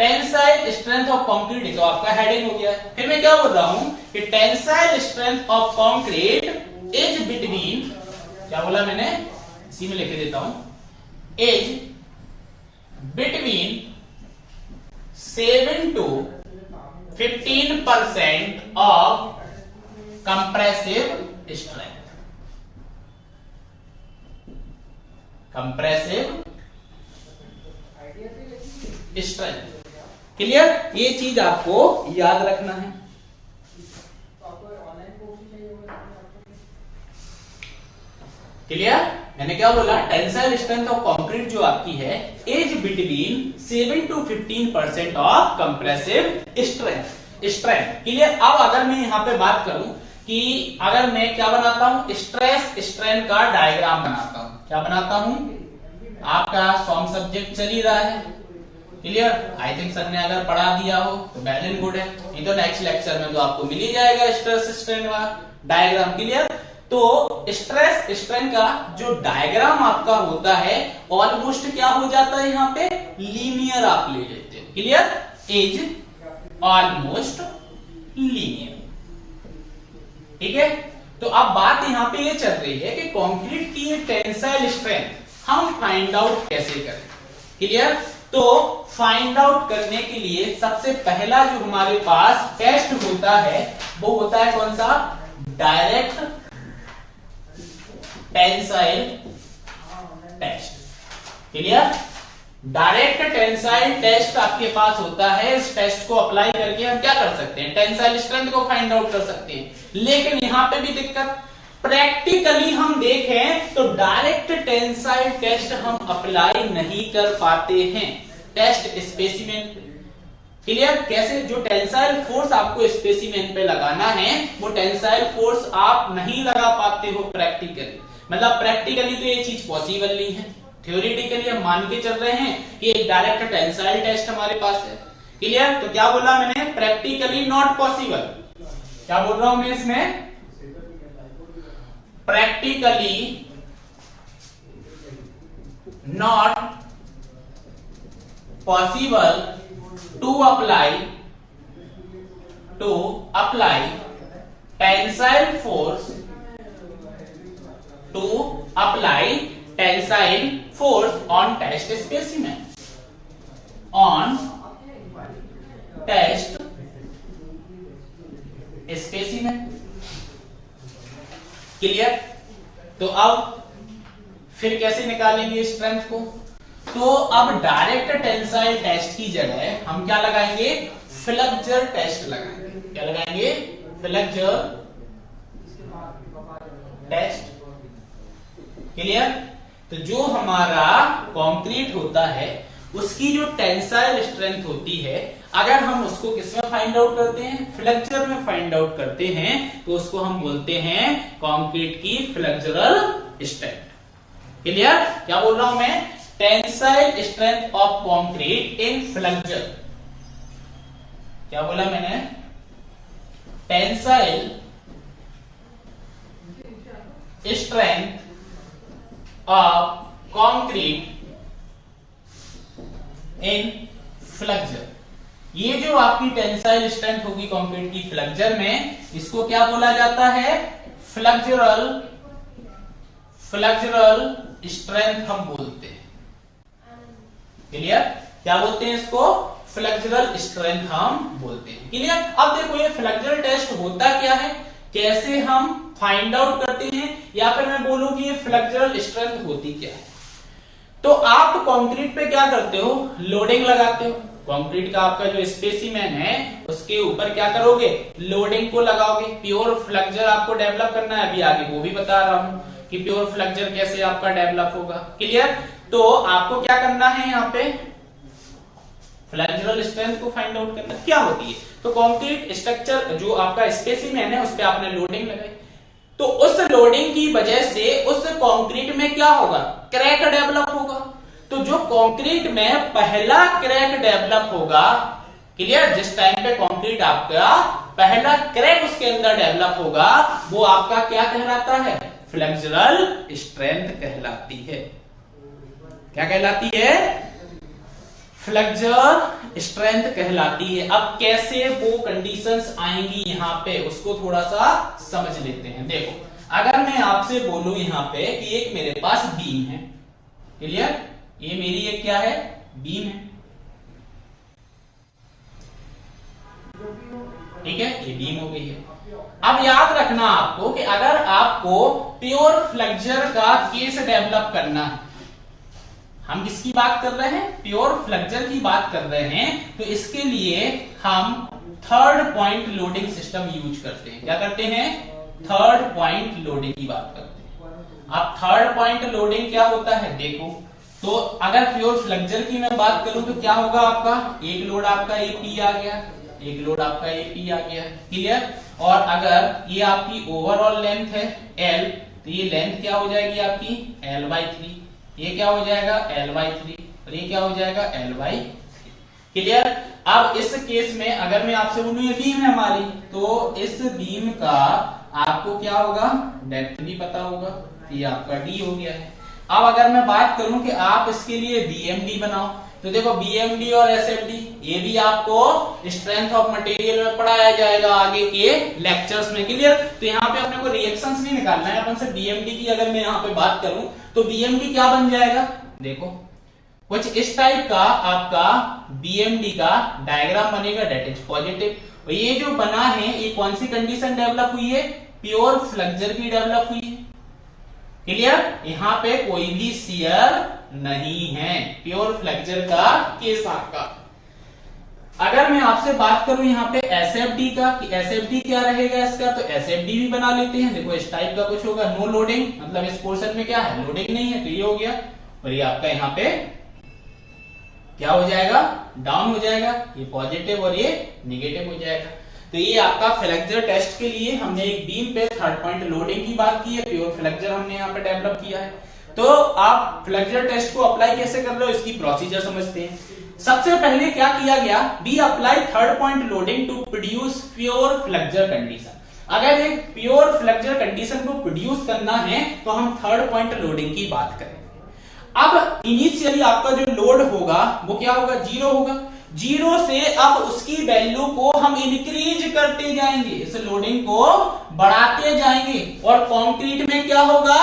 टेंसाइल स्ट्रेंथ ऑफ कंक्रीट, तो आपका हेडिंग हो गया। फिर मैं क्या बोल रहा हूं कि tensile strength of concrete is between, क्या बोला मैंने, इसी में लिख देता हूं, is between 7 to 15% of compressive strength. Compressive strength, clear? ये चीज आपको याद रखना है। क्लियर? मैंने क्या बोला, टेंसाइल स्ट्रेंथ ऑफ कंक्रीट जो आपकी है is between 7 to 15% of compressive strength. Clear? अब अगर मैं यहां पे बात करूं कि अगर मैं क्या बनाता हूं, स्ट्रेस स्ट्रेन का डायग्राम बनाता हूं। क्या बनाता हूं? आपका फॉर्म सब्जेक्ट चल ही रहा है। क्लियर? आई थिंक सर ने अगर पढ़ा दिया हो तो वेल एंड गुड है, नहीं तो नेक्स्ट लेक्चर में तो आपको मिल ही जाएगा स्ट्रेस स्ट्रेन का डायग्राम। क्लियर? तो स्ट्रेस स्ट्रेन का जो डायग्राम आपका होता है ऑलमोस्ट क्या हो जाता है, यहां पे लीनियर आप ले लेते हो। क्लियर? Is almost linear. ठीक है? तो अब बात यहां पे ये चल रही है कि कंक्रीट की ये टेंसाइल स्ट्रेंथ हम फाइंड आउट कैसे करें। क्लियर? तो फाइंड आउट करने के लिए सबसे पहला जो हमारे पास टेस्ट होता है वो होता है कौन सा, direct tensile test. Clear? Direct tensile test आपके पास होता है। इस टेस्ट को अप्लाई करके हम क्या कर सकते हैं, टेंसाइल स्ट्रेंथ को फाइंड आउट कर सकते हैं। लेकिन यहां पे भी दिक्कत, प्रैक्टिकली हम देखें तो डायरेक्ट टेंसाइल टेस्ट हम अप्लाई नहीं कर पाते हैं टेस्ट स्पेसिमेन। क्लियर? कैसे? जो टेंसाइल फोर्स आपको स्पेसिमेन पे लगाना है वो टेंसाइल फोर्स आप नहीं लगा पाते हो प्रैक्टिकली। मतलब प्रैक्टिकली तो ये चीज पॉसिबल नहीं है, थ्योरेटिकली हम मान के चल रहे हैं कि एक डायरेक्ट टेंसाइल टेस्ट हमारे पास है। क्लियर? तो क्या बोला मैंने, प्रैक्टिकली नॉट पॉसिबल। क्या बोल रहा हूं मैं इसमें, practically not possible to apply tensile force, to apply tensile force on test specimen, on test specimen. Clear? तो अब फिर कैसे निकालेंगे स्ट्रेंथ को, तो अब डायरेक्ट टेंसाइल टेस्ट की जगह हम क्या लगाएंगे, फ्लेक्सर टेस्ट लगाएंगे। क्या लगाएंगे, फ्लेक्सर टेस्ट। क्लियर? तो जो हमारा कंक्रीट होता है उसकी जो टेंसाइल स्ट्रेंथ होती है, अगर हम उसको किसमें फाइंड आउट करते हैं, फ्लेक्सर में फाइंड आउट करते हैं, तो उसको हम बोलते हैं कंक्रीट की फ्लेक्सुरल स्ट्रेंथ। क्लियर? क्या बोल रहा हूं मैं, tensile strength of concrete in flexor. क्या बोला मैंने, tensile strength of concrete in flexor. ये जो आपकी टेंसाइल स्ट्रेंथ होगी कंक्रीट की फ्लेक्सर में, इसको क्या बोला जाता है, फ्लेक्सुरल स्ट्रेंथ हम बोलते हैं। क्लियर? क्या बोलते हैं इसको, फ्लेक्सुरल स्ट्रेंथ हम बोलते हैं। क्लियर? अब देखो ये फ्लेक्सुरल टेस्ट होता क्या है, कैसे हम फाइंड आउट करते हैं, या फिर मैं बोलूं कि ये फ्लेक्सुरल स्ट्रेंथ होती क्या है। तो आप कंक्रीट पे क्या करते हो, लोडिंग लगाते हो। कंक्रीट का आपका जो स्पेसिमेन है उसके ऊपर क्या करोगे, लोडिंग को लगाओगे। प्योर फ्लेक्सर आपको डेवलप करना है, अभी आगे वो भी बता रहा हूं कि प्योर फ्लेक्सर कैसे आपका डेवलप होगा। क्लियर? तो आपको क्या करना है, यहाँ पे फ्लेक्सुरल स्ट्रेंथ को फाइंड आउट करना क्या होती है। तो कंक्रीट स्ट्रक्चर जो आपका स्पेसिमेन है उस पर आपने लोडिंग लगाई, तो उस लोडिंग की वजह से उस कंक्रीट में क्या होगा, क्रैक डेवलप होगा। तो जो कंक्रीट में पहला क्रैक डेवलप होगा, क्लियर, जिस टाइम पे कंक्रीट आपका पहला क्रैक उसके अंदर डेवलप होगा, वो आपका क्या कहलाता है, फ्लेक्सुरल स्ट्रेंथ कहलाती है। क्या कहलाती है, फ्लेक्सर स्ट्रेंथ कहलाती है। अब कैसे वो कंडीशंस आएंगी यहाँ पे उसको थोड़ा सा समझ लेते हैं। देखो, अगर मैं आपसे बोलूं यहाँ पे कि एक मेरे पास बीम है, क्लियर, ये मेरी एक क्या है, बीम है, ठीक है, ये बीम हो गई है। अब याद रखना आपको कि अगर आपको प्योर फ्लेक्सर का केस डेवलप करना है, हम किसकी बात कर रहे हैं, प्योर फ्लेक्सर की बात कर रहे हैं, तो इसके लिए हम third point loading system use करते हैं। क्या करते हैं, थर्ड पॉइंट लोडिंग की बात करते हैं। अब थर्ड पॉइंट लोडिंग क्या होता है, देखो, तो अगर प्योर फ्लेक्सर की मैं बात करूं तो क्या होगा, आपका एक लोड आपका एपी आ गया, एक लोड आपका एपी आ गया, क्लियर। और अगर ये आपकी ओवरऑल लेंथ है एल, तो ये लेंथ क्या हो जाएगी आपकी l/3, ये क्या हो जाएगा l/3, और ये क्या हो जाएगा l/3, क्लियर। अब इस केस में अगर मैं आपसे बोलूं ये बीम है हमारी, तो इस बीम का आपको क्या होगा, डेप्थ भी पता होगा, ये आपका डी हो गया है। अब अगर मैं बात करूं कि आप इसके लिए बीएमडी बनाओ, तो देखो बीएमडी और एसएफडी ये भी आपको स्ट्रेंथ ऑफ मटेरियल में पढ़ाया जाएगा आगे के लेक्चर्स में, क्लियर। तो यहाँ पे अपने को रिएक्शंस नहीं निकालना है, अपन से बीएमडी की अगर मैं यहाँ पे बात करूं तो बीएमडी क्या बन जाएगा, देखो कुछ इस टाइप का आपका बीएमडी का डायग्राम बनेगा, डेट इज पॉजिटिव। और ये जो बना है ये कौन सी कंडीशन डेवलप हुई है, प्योर फ्लेक्सर की डेवलप हुई है, क्लियर। यहाँ पे कोई भी शियर नहीं है, प्योर फ्लेक्सर का केस आपका। अगर मैं आपसे बात करूं यहाँ पे एसएफडी का, कि एसएफडी क्या रहेगा इसका, तो एसएफडी भी बना लेते हैं। देखो इस टाइप का कुछ होगा, नो लोडिंग, मतलब इस पोर्शन में क्या है, लोडिंग नहीं है, तो ये हो गया। और ये आपका यहाँ पे क्या हो जाएगा, डाउन हो जाएगा, ये पॉजिटिव और ये निगेटिव हो जाएगा। तो ये आपका फ्लेक्सर टेस्ट के लिए हमने एक बीम पे थर्ड पॉइंट लोडिंग की बात की है, प्योर फ्लेक्सर हमने यहाँ पे डेवलप किया है। तो आप फ्लेक्सर टेस्ट को अप्लाई कैसे कर रहे हो, इसकी प्रोसीजर समझते हैं। सबसे पहले क्या किया गया, we apply third point loading to produce pure flexure condition. अगर एक प्योर फ्लेक्सर कंडीशन को प्रोड्यूस करना है तो हम थर्ड पॉइंट लोडिंग की बात करेंगे। अब इनिशियली आपका जो लोड होगा वो क्या होगा, जीरो होगा। जीरो से अब उसकी वैल्यू को हम इंक्रीज करते जाएंगे, इस लोडिंग को बढ़ाते जाएंगे, और कंक्रीट में क्या होगा,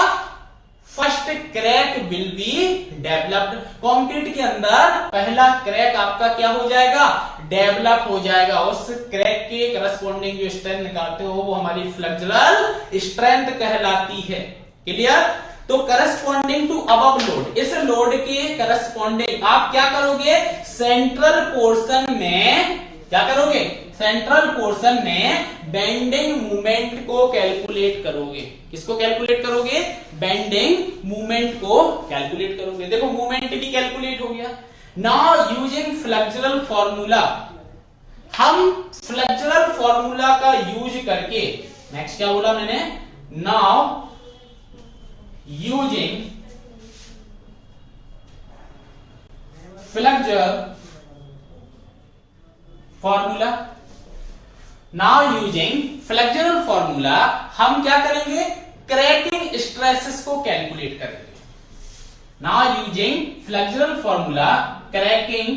first crack will be developed. Concrete के अंदर पहला क्रैक आपका क्या हो जाएगा, डेवलप हो जाएगा। उस क्रैक के करस्पॉन्डिंग जो स्ट्रेंथ निकालते हो वो हमारी फ्लेक्सुरल स्ट्रेंथ कहलाती है, क्लियर। तो करस्पॉन्डिंग टू अबव लोड, इस लोड के करस्पॉन्डिंग आप क्या करोगे, सेंट्रल पोर्शन में क्या करोगे, सेंट्रल पोर्शन में बेंडिंग मूवमेंट को कैलकुलेट करोगे। किसको कैलकुलेट करोगे, बेंडिंग मूवमेंट को कैलकुलेट करोगे। देखो मूवमेंट भी कैलकुलेट हो गया। नाउ यूजिंग फ्लेक्सुरल फॉर्मूला, हम फ्लेक्सुरल फॉर्मूला का यूज करके, नेक्स्ट क्या बोला मैंने, now using flexure formula, now using flexural formula हम क्या करेंगे, क्रैकिंग स्ट्रेसेस को कैलकुलेट करेंगे। now using flexural formula cracking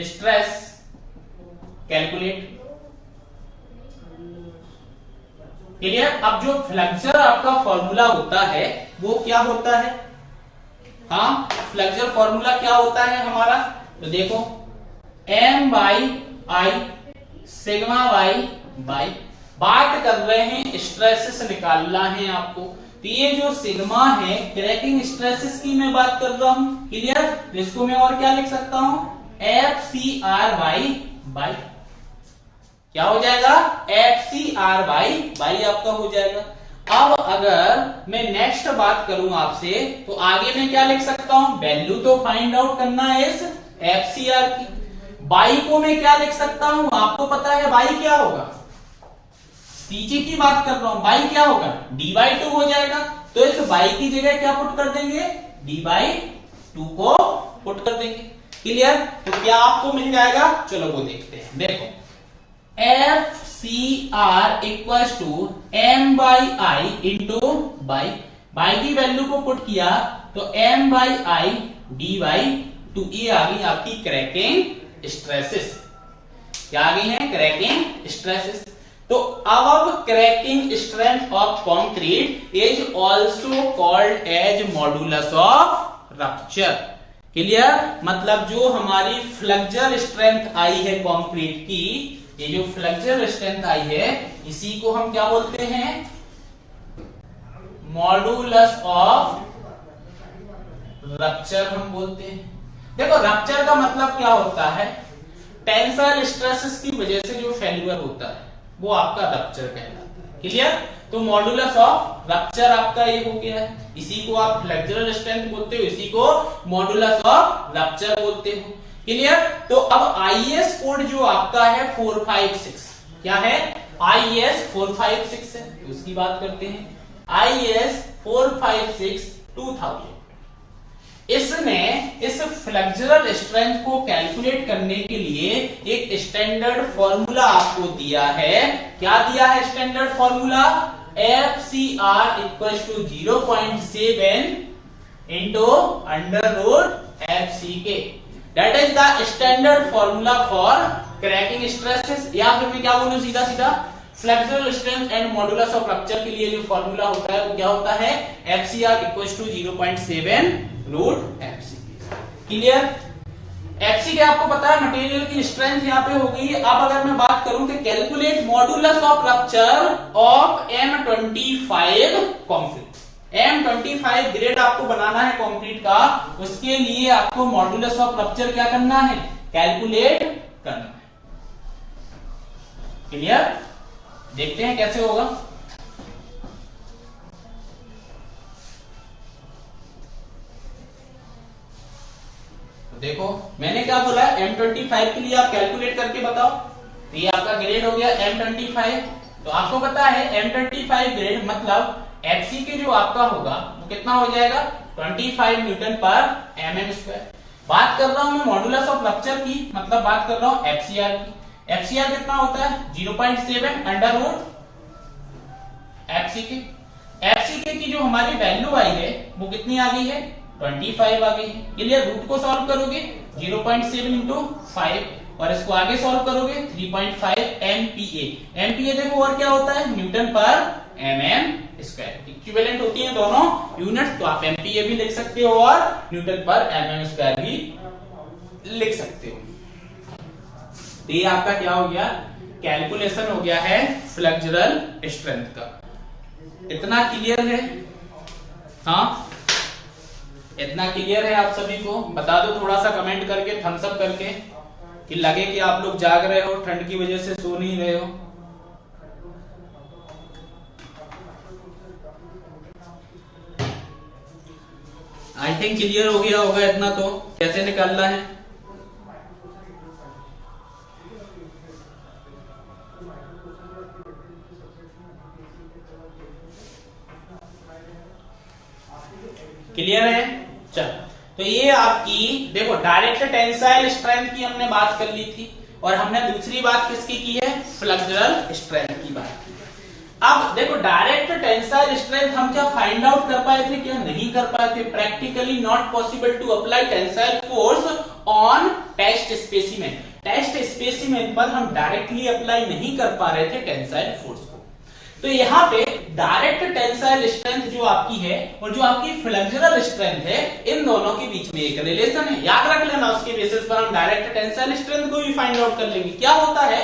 stress calculate, clear. अब जो फ्लेक्सर आपका फॉर्मूला होता है वो क्या होता है, हाँ फ्लेक्सर फॉर्मूला क्या होता है हमारा, तो देखो M/I सिग्मा y बाई, बात कर रहे हैं स्ट्रेसेस निकालना है आपको, तो ये जो सिग्मा है क्रैकिंग स्ट्रेसेस की मैं बात कर रहा हूं, क्लियर। तो इसको मैं और क्या लिख सकता हूं, FCRY बाई, क्या हो जाएगा, FCRY आपका हो जाएगा। अब अगर मैं नेक्स्ट बात करूं आपसे, तो आगे मैं क्या लिख सकता हूं, वैल्यू तो फाइंड आउट करना है इस FCR की। बाई को मैं क्या लिख सकता हूं, आपको पता है बाई क्या होगा, CG की बात कर रहा हूं, बाई क्या होगा, D/2 हो जाएगा। तो इस बाई की जगह क्या पुट कर देंगे, D/2 को पुट कर देंगे, क्लियर। तो क्या आपको मिल जाएगा, चलो वो देखते हैं। देखो FCR equal to M/I into by, by की वैल्यू को पुट किया तो m by I D by two, ये आ गई आपकी क्रैकिंग स्ट्रेसेस। क्या आ गई है? Cracking stresses. तो अब cracking strength of concrete is also called as modulus of rupture. Clear? मतलब जो हमारी फ्लेक्सर स्ट्रेंथ आई है कंक्रीट की, ये जो फ्लेक्सर स्ट्रेंथ आई है, इसी को हम क्या बोलते हैं? मॉडुलस ऑफ रप्चर हम बोलते हैं। देखो रप्चर का मतलब क्या होता है? टेंसाइल स्ट्रेसेस की वजह से जो फेल्यूर होता है वो आपका रप्चर कहलाता है। क्लियर? तो मॉडुलस ऑफ रप्चर आपका ये हो गया है, इसी को आप फ्लेक्सुरल स्ट्रेंथ बोलते हो, इसी को मॉडुलस ऑफ रप्चर बोलते हो। क्लियर? तो अब आईएस कोड जो आपका है 456, क्या है? आईएस 456 है, तो उसकी बात करते हैं। आईएस 456 2000, इसने इस फ्लेक्सुरल स्ट्रेंथ को कैलकुलेट करने के लिए एक स्टैंडर्ड फॉर्मूला आपको दिया है। क्या दिया है standard formula? FCR equal to 0.7 into under root FCK। That is the standard formula for cracking stresses, या फिर मैं क्या बोलूं सीधा सीधा, flexural strength and modulus of rupture के लिए जो फॉर्मूला होता है वो क्या होता है? FCR equal to 0.7 root FCK। Clear? FCK आपको पता है मटेरियल की स्ट्रेंथ यहाँ पे हो गई। अब अगर मैं बात करूं कि calculate modulus of rupture of M25 concrete, M25 grade आपको बनाना है कंक्रीट का, उसके लिए आपको मॉडुलस ऑफ रप्चर क्या करना है? कैलकुलेट करना है। क्लियर? देखते हैं कैसे होगा। देखो मैंने क्या बोला है, M25 के लिए आप कैलकुलेट करके बताओ। तो ये आपका ग्रेड हो गया M25। तो आपको पता है M25 ग्रेड मतलब FCK जो आपका होगा वो कितना हो जाएगा? 25 न्यूटन पर mm स्क्वायर। बात कर रहा हूं मैं मॉडुलस ऑफ रप्चर की, मतलब बात कर रहा हूं FCR की। FCR कितना होता है? 0.7 अंडर रूट FCK। FCK की जो हमारी वैल्यू आई है वो कितनी आ गई है? 25 आ गई है। क्लियर? रूट को सॉल्व करोगे 0.7 इंटू 5 और इसको आगे सॉल्व करोगे 3.5 MPa। MPa देखो और क्या होता है? न्यूटन पर mm स्क्वायर। इक्विवेलेंट होती हैं दोनों यूनिट्स, तो आप MPa भी लिख सकते हो और न्यूटन पर mm स्क्वायर भी लिख सकते हो। तो ये आपका क्या हो गया? कैलकुलेशन हो गया है फ्लेक्सुरल स्ट्रेंथ का। इतना क्लियर है? हाँ, इतना क्लियर है आप सभी को? बता दो थोड़ा सा कमेंट करके, थम्स अप करके, कि लगे कि आप लोग जाग रहे हो, ठंड की वजह से सो नहीं रहे हो। आई थिंक क्लियर हो गया होगा इतना तो, कैसे निकालना है। क्लियर है? चल, तो ये आपकी देखो डायरेक्ट टेंसाइल स्ट्रेंथ की हमने बात कर ली थी, और हमने दूसरी बात किसकी की है? फ्लेक्सुरल स्ट्रेंथ की बात की। अब देखो डायरेक्ट टेंसाइल स्ट्रेंथ हम क्या फाइंड आउट कर पाए थे, क्या नहीं कर पाए थे? Practically not possible to apply tensile force on test specimen. Test specimen पर हम डायरेक्टली अप्लाई नहीं कर पा रहे थे टेंसाइल फोर्स को। तो यहाँ पे डायरेक्ट टेंसाइल स्ट्रेंथ जो आपकी है और जो आपकी फ्लेक्सुरल स्ट्रेंथ है, इन दोनों के बीच में एक रिलेशन है, याद रख लेना। उसके बेसिस पर हम डायरेक्ट टेंसाइल स्ट्रेंथ को भी फाइंड आउट कर लेंगे। क्या होता है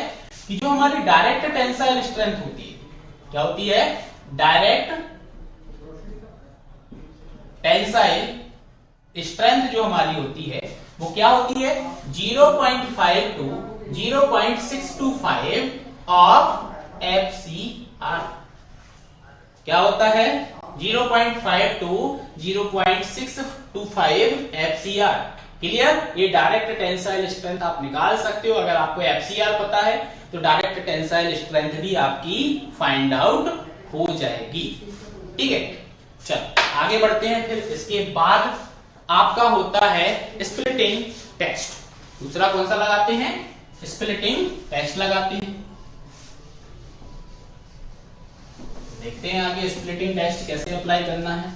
कि जो हमारी डायरेक्ट टेंसाइल स्ट्रेंथ होती है, क्या होती है? डायरेक्ट टेंसाइल स्ट्रेंथ जो हमारी होती है वो क्या होती है? 0.5 to 0.625 ऑफ FCR। क्या होता है? 0.5 to 0.625 FCR। क्लियर? ये डायरेक्ट टेंसाइल स्ट्रेंथ आप निकाल सकते हो। अगर आपको FCR पता है तो डायरेक्ट टेंसाइल स्ट्रेंथ भी आपकी फाइंड आउट हो जाएगी। ठीक है, चल आगे बढ़ते हैं। फिर इसके बाद आपका होता है स्प्लिटिंग टेस्ट। दूसरा कौन सा लगाते हैं? स्प्लिटिंग टेस्ट लगाते हैं। देखते देखते हैं आगे स्प्लिटिंग टेस्ट कैसे अप्लाई करना है।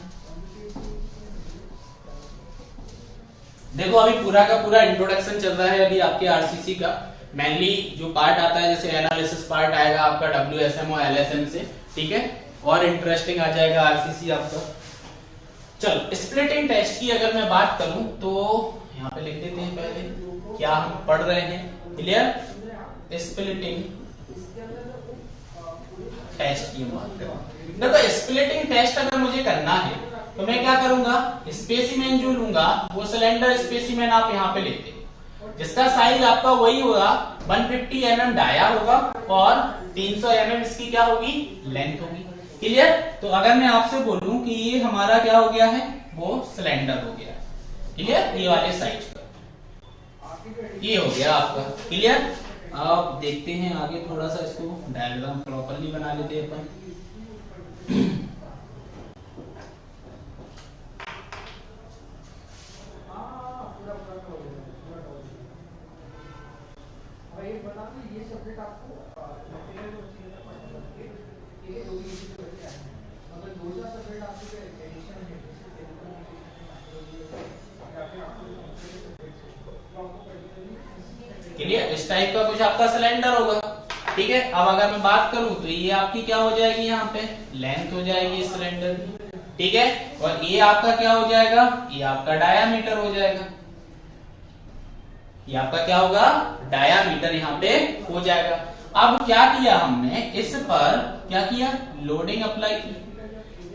देखो अभी पूरा का पूरा इंट्रोडक्शन चल रहा है अभी आपके आरसीसी का। मेनली जो पार्ट आता है जैसे एनालिसिस पार्ट आएगा आपका डब्ल्यूएसएम और एलएसएम से, ठीक है, और इंटरेस्टिंग आ जाएगा आरसीसी आपका। चलो स्प्लिटिंग टेस्ट की अगर मैं बात करूं तो यहाँ पे लिख देते हैं पहले क्या हम पढ़ रहे हैं। क्लियर, स्प्लिटिंग टेस्ट की बात करें। देखो स्प्लिटिंग टेस्ट अगर मुझे करना है तो मैं क्या करूंगा, स्पेसिमेन जो लूंगा वो सिलेंडर स्पेसिमेन आप यहाँ पे लेते हैं जिसका साइज आपका वही होगा 150 mm डाया होगा और 300 mm इसकी क्या होगी, लेंथ होगी। क्लियर, तो अगर मैं आपसे बोलूं कि ये हमारा क्या हो गया है, वो सिलेंडर हो गया। क्लियर, ये वाले साइज का ये हो गया आपका। क्लियर, अब देखते हैं आगे थोड़ा सा इसको डायग्राम प्रॉपरली बना लेते हैं अपन। क्लियर, इस टाइप का कुछ आपका सिलेंडर होगा। ठीक है, अब अगर मैं बात करूं तो ये आपकी क्या हो जाएगी, यहाँ पे लेंथ हो जाएगी सिलेंडर की। ठीक है, और ये आपका क्या हो जाएगा, ये आपका डायामीटर हो जाएगा। ये आपका क्या होगा, डायामीटर यहाँ पे हो जाएगा। अब क्या किया हमने, इस पर क्या किया, लोडिंग अप्लाई की।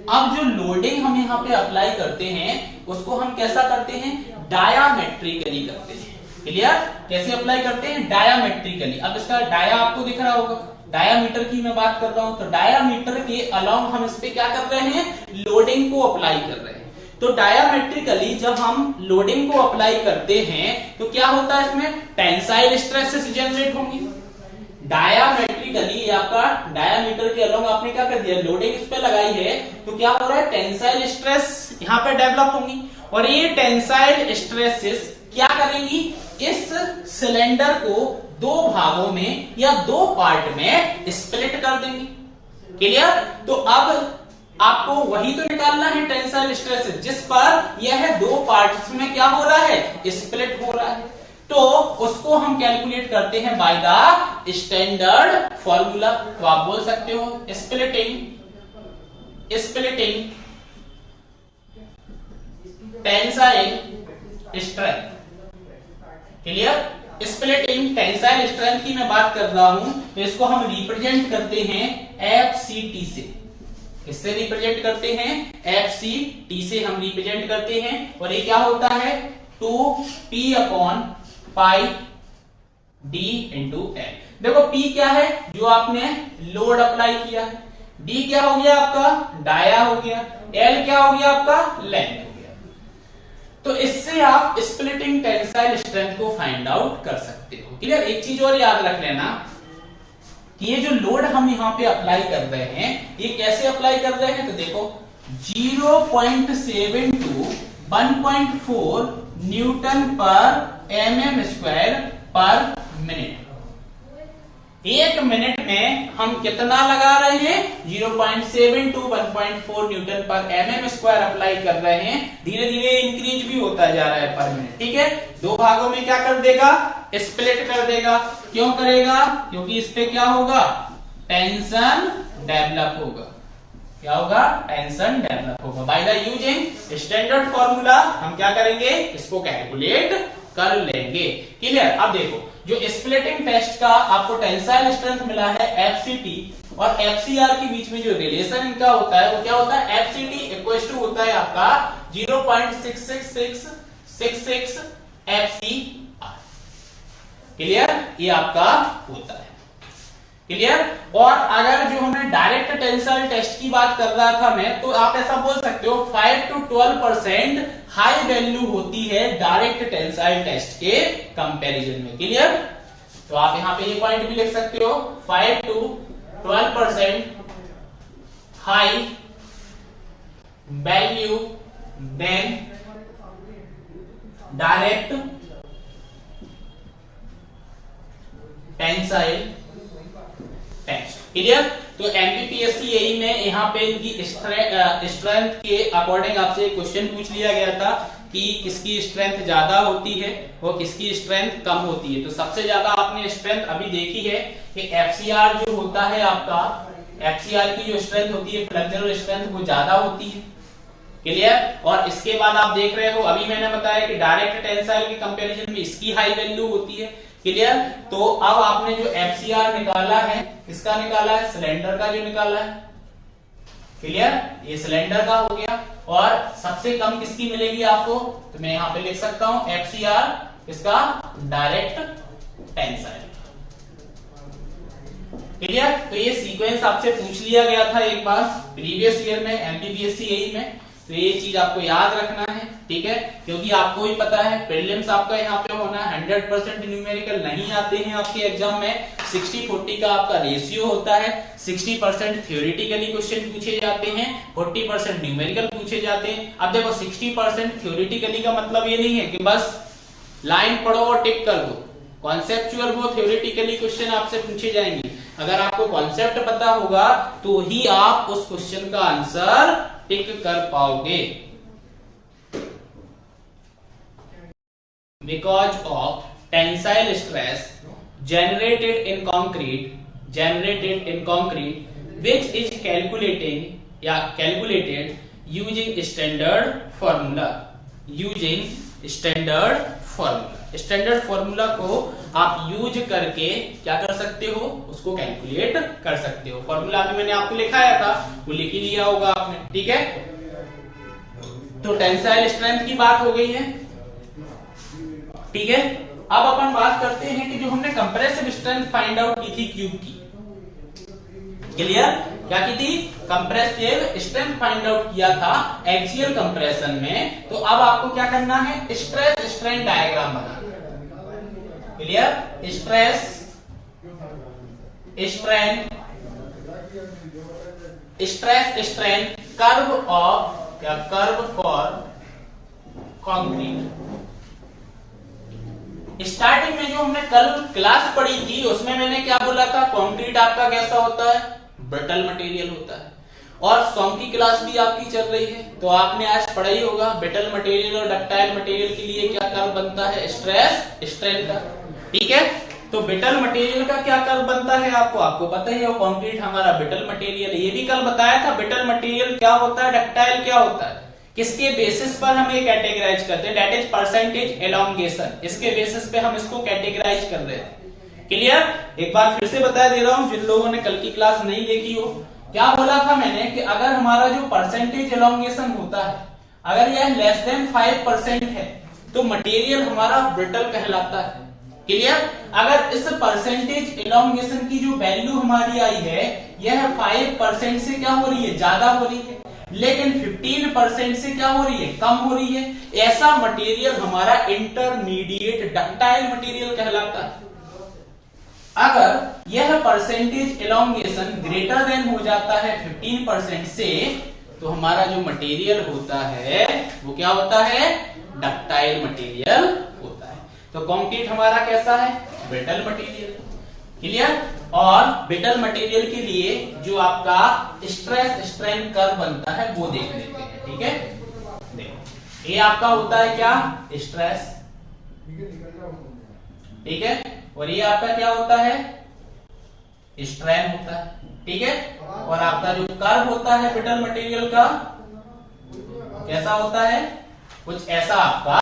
अब जो लोडिंग हम यहाँ पे अप्लाई करते हैं उसको हम कैसा करते हैं, डायामेट्रिकली करते हैं। क्लियर, कैसे अप्लाई करते हैं, डायामेट्रिकली। अब इसका डाया आपको दिख रहा होगा, डायामीटर की मैं बात कर रहा हूं, तो डायामीटर के अलाउंग हम इस पे क्या कर रहे हैं, लोडिंग को अप्लाई कर रहे हैं। तो डायामेट्रिकली जब हम लोडिंग को अप्लाई करते हैं तो क्या होता है, इसमें टेंसाइल स्ट्रेसेस जनरेट होंगी। डायामेट्रिकली आपका डायामीटर के अलोंग आपने क्या कर दिया, लोडिंग इस पे लगाई है, तो क्या हो रहा है, टेंसाइल स्ट्रेस यहाँ पे डेवलप होंगी। और ये टेंसाइल स्ट्रेसेस क्या करेंगी, इस सिलेंडर को दो भागों में या दो पार्ट में स्प्लिट कर देंगी। क्लियर, तो अब आपको वही तो निकालना है टेंसाइल स्ट्रेस जिस पर यह दो पार्ट्स में क्या हो रहा है, स्प्लिट हो रहा है। तो उसको हम कैलकुलेट करते हैं बाय द स्टैंडर्ड फॉर्मूला। तो आप बोल सकते हो splitting tensile strength. Clear, splitting tensile strength की मैं बात कर रहा हूं, तो इसको हम रिप्रेजेंट करते हैं एफसीटी से। इससे रिप्रेजेंट करते हैं, एफसीटी से हम रिप्रेजेंट करते हैं। और ये क्या होता है, 2p/π d इंटू एल। देखो p क्या है, जो आपने लोड अप्लाई किया है, d क्या हो गया आपका, डाया हो गया, l क्या हो गया आपका, लेंथ हो गया। तो इससे आप स्प्लिटिंग टेंसाइल स्ट्रेंथ को फाइंड आउट कर सकते हो। क्लियर, एक चीज और याद रख लेना कि ये जो लोड हम यहाँ पे अप्लाई कर रहे हैं, ये कैसे अप्लाई कर रहे हैं, तो देखो 0.7 to 1.4 न्यूटन पर mm स्क्वायर पर मिनट। एक मिनट में हम कितना लगा रहे हैं, 0.7 to 1.4 न्यूटन पर mm स्क्वायर अप्लाई कर रहे हैं। धीरे धीरे इंक्रीज भी होता जा रहा है पर मिनट। ठीक है, दो भागों में क्या कर देगा, स्प्लिट कर देगा। क्यों करेगा, क्योंकि इस पे क्या होगा, टेंशन डेवलप होगा। क्या होगा, टेंशन डेवलप होगा। By the using standard formula हम क्या करेंगे, इसको कैलकुलेट कर लेंगे। क्लियर, अब देखो जो स्प्लिटिंग टेस्ट का आपको टेंसाइल स्ट्रेंथ मिला है एफसीटी और एफसीआर के बीच में जो रिलेशन इनका होता है वो क्या होता है, एफसीटी इक्वल टू होता है आपका 0.66666 एफसीआर। क्लियर, ये आपका होता है। क्लियर, और अगर जो हमें डायरेक्ट टेंसाइल टेस्ट की बात कर रहा था मैं, तो आप ऐसा बोल सकते हो 5 to 12% हाई वैल्यू होती है डायरेक्ट टेंसाइल टेस्ट के कंपैरिजन में। क्लियर, तो आप यहां पे ये पॉइंट भी लिख सकते हो, 5 to 12% high value than direct tensile test. Clear, तो एमपीपीएससी यही में यहाँ पे इनकी स्ट्रेंथ के अकॉर्डिंग आपसे क्वेश्चन पूछ लिया गया था कि किसकी स्ट्रेंथ ज्यादा होती है और किसकी स्ट्रेंथ कम होती है। तो सबसे ज्यादा आपने स्ट्रेंथ अभी देखी है कि एफसीआर जो होता है आपका, एफसीआर की जो स्ट्रेंथ होती है फ्लेक्सुरल स्ट्रेंथ वो ज्यादा होती है। क्लियर। और इसके बाद आप देख रहे हो अभी मैंने बताया कि डायरेक्ट टेंसाइल के कंपैरिजन में इसकी हाई वैल्यू होती है। क्लियर। तो अब आपने जो एफसीआर निकाला है, किसका निकाला है? सिलेंडर का जो निकाला है। क्लियर। ये सिलेंडर का हो गया। और सबसे कम किसकी मिलेगी आपको? तो मैं यहां पे लिख सकता हूं एफसीआर इसका डायरेक्ट टेंसाइल। क्लियर। तो ये सीक्वेंस आपसे पूछ लिया गया था एक बार प्रीवियस ईयर में एमपीपीएससी यही में, तो ये चीज आपको याद रखना है। ठीक है, क्योंकि आपको भी पता है प्रीलिम्स आपका यहाँ पे होना है, 100% न्यूमेरिकल नहीं आते हैं आपके एग्जाम में। 60-40 का आपका रेशियो होता है। 60% थ्योरेटिकली क्वेश्चन पूछे जाते हैं, 40% न्यूमेरिकल पूछे जाते हैं। अब देखो 60% थ्योरेटिकली का मतलब ये नहीं है कि बस लाइन पढ़ो और टिक कर दो। कॉन्सेप्चुअल वो थ्योरेटिकली क्वेश्चन आपसे पूछे जाएंगे। अगर आपको कॉन्सेप्ट पता होगा तो ही आप उस क्वेश्चन का आंसर टिक कर पाओगे। Because of tensile stress generated in concrete, which is calculated using standard formula. Standard formula को आप यूज करके क्या कर सकते हो? उसको कैलकुलेट कर सकते हो। फॉर्मूला भी मैंने आपको लिखाया था, वो लिख ही लिया होगा आपने। ठीक है, तो टेंसाइल स्ट्रेंथ की बात हो गई है। ठीक है, अब अपन बात करते हैं कि जो हमने कंप्रेसिव स्ट्रेंथ फाइंड आउट की थी क्यूब की। क्लियर। क्या की थी? कंप्रेसिव स्ट्रेंथ फाइंड आउट किया था एक्सियल कंप्रेशन में। तो अब आपको क्या करना है? स्ट्रेस स्ट्रेन डायग्राम बनाना। Clear. Stress strain curve of क्या? Curve for concrete. स्टार्टिंग में जो हमने कल क्लास पढ़ी थी उसमें मैंने क्या बोला था? कंक्रीट आपका कैसा होता है? ब्रिटल मटेरियल होता है। और सॉन्ग की क्लास भी आपकी चल रही है, तो आपने आज पढ़ा ही होगा ब्रिटल मटेरियल और डक्टाइल मटेरियल के लिए क्या कर्व बनता है? स्ट्रेस स्ट्रेन का। ठीक है, तो ब्रिटल मटेरियल का क्या कर्व बनता है आपको पता ही है। कंक्रीट हमारा ब्रिटल मटेरियल है। ये भी कल बताया था ब्रिटल मटेरियल क्या होता है, डक्टाइल क्या होता है, किसके बेसिस पर हम ये कैटेगराइज करते हैं? That is percentage elongation. इसके बेसिस पे हम इसको कैटेगराइज कर रहे हैं। क्लियर। एक बार फिर से बता दे रहा हूं जिन लोगों ने कल की क्लास नहीं देखी हो। क्या बोला था मैंने कि अगर हमारा जो परसेंटेज एलोंगेशन होता है, अगर यह लेस देन 5% है तो मटेरियल हमारा ब्रिटल कहलाता है। क्लियर। अगर इस परसेंटेज एलोंगेशन की जो वैल्यू हमारी आई है यह 5% से क्या हो रही है? ज्यादा हो रही है, लेकिन 15% से क्या हो रही है? कम हो रही है। ऐसा मटेरियल हमारा इंटरमीडिएट डक्टाइल मटेरियल कहलाता है। अगर यह परसेंटेज एलोंगेशन ग्रेटर देन हो जाता है 15% से, तो हमारा जो मटेरियल होता है वो क्या होता है? डक्टाइल मटेरियल होता है। तो कंक्रीट हमारा कैसा है? Brittle material. क्लियर। और ब्रिटल मटेरियल के लिए जो आपका स्ट्रेस स्ट्रेन कर्व बनता है वो देख लेते हैं। ठीक है, देखो ये आपका होता है क्या? स्ट्रेस। ठीक है, और ये आपका क्या होता है? स्ट्रेन होता है। ठीक है, और आपका जो कर्व होता है ब्रिटल मटेरियल का कैसा होता है? कुछ ऐसा आपका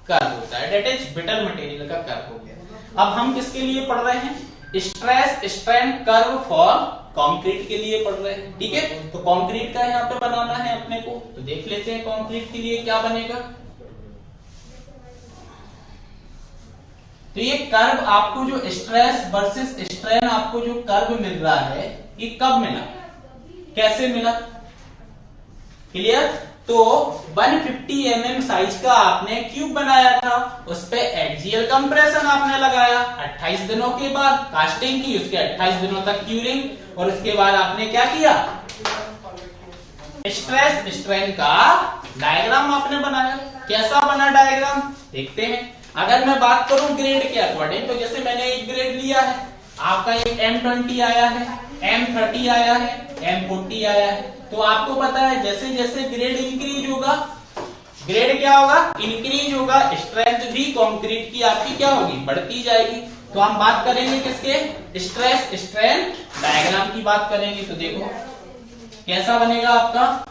कर्व होता है। दैट इज ब्रिटल मटेरियल का कर्व हो गया। अब हम किसके लिए पढ़ रहे हैं? Stress strain curve for concrete के लिए पढ़ रहे हैं। ठीक है, तो कंक्रीट का यहाँ पे बनाना है अपने को, तो देख लेते हैं कंक्रीट के लिए क्या बनेगा। तो ये कर्व आपको जो स्ट्रेस वर्सेस स्ट्रेन आपको जो कर्व मिल रहा है ये कब मिला, कैसे मिला? क्लियर। तो 150 mm साइज का आपने क्यूब बनाया था, उस पे एक्सियल कंप्रेशन आपने लगाया 28 दिनों के बाद, कास्टिंग की, उसके 28 दिनों तक क्यूरिंग, और उसके बाद आपने क्या किया? स्ट्रेस स्ट्रेन का डायग्राम आपने बनाया। कैसा बना डायग्राम देखते हैं। अगर मैं बात करूं ग्रेड के अकॉर्डिंग, तो जैसे मैंने एक ग्रेड लिया है, आपका एक M20 आया है, M30 आया है, M40 आया है। तो आपको पता है जैसे जैसे ग्रेड इंक्रीज होगा, ग्रेड क्या होगा, इंक्रीज होगा, स्ट्रेंथ भी कंक्रीट की आपकी क्या होगी, बढ़ती जाएगी। तो हम बात करेंगे किसके, स्ट्रेस स्ट्रेंथ डायग्राम की बात करेंगे। तो देखो कैसा बनेगा आपका,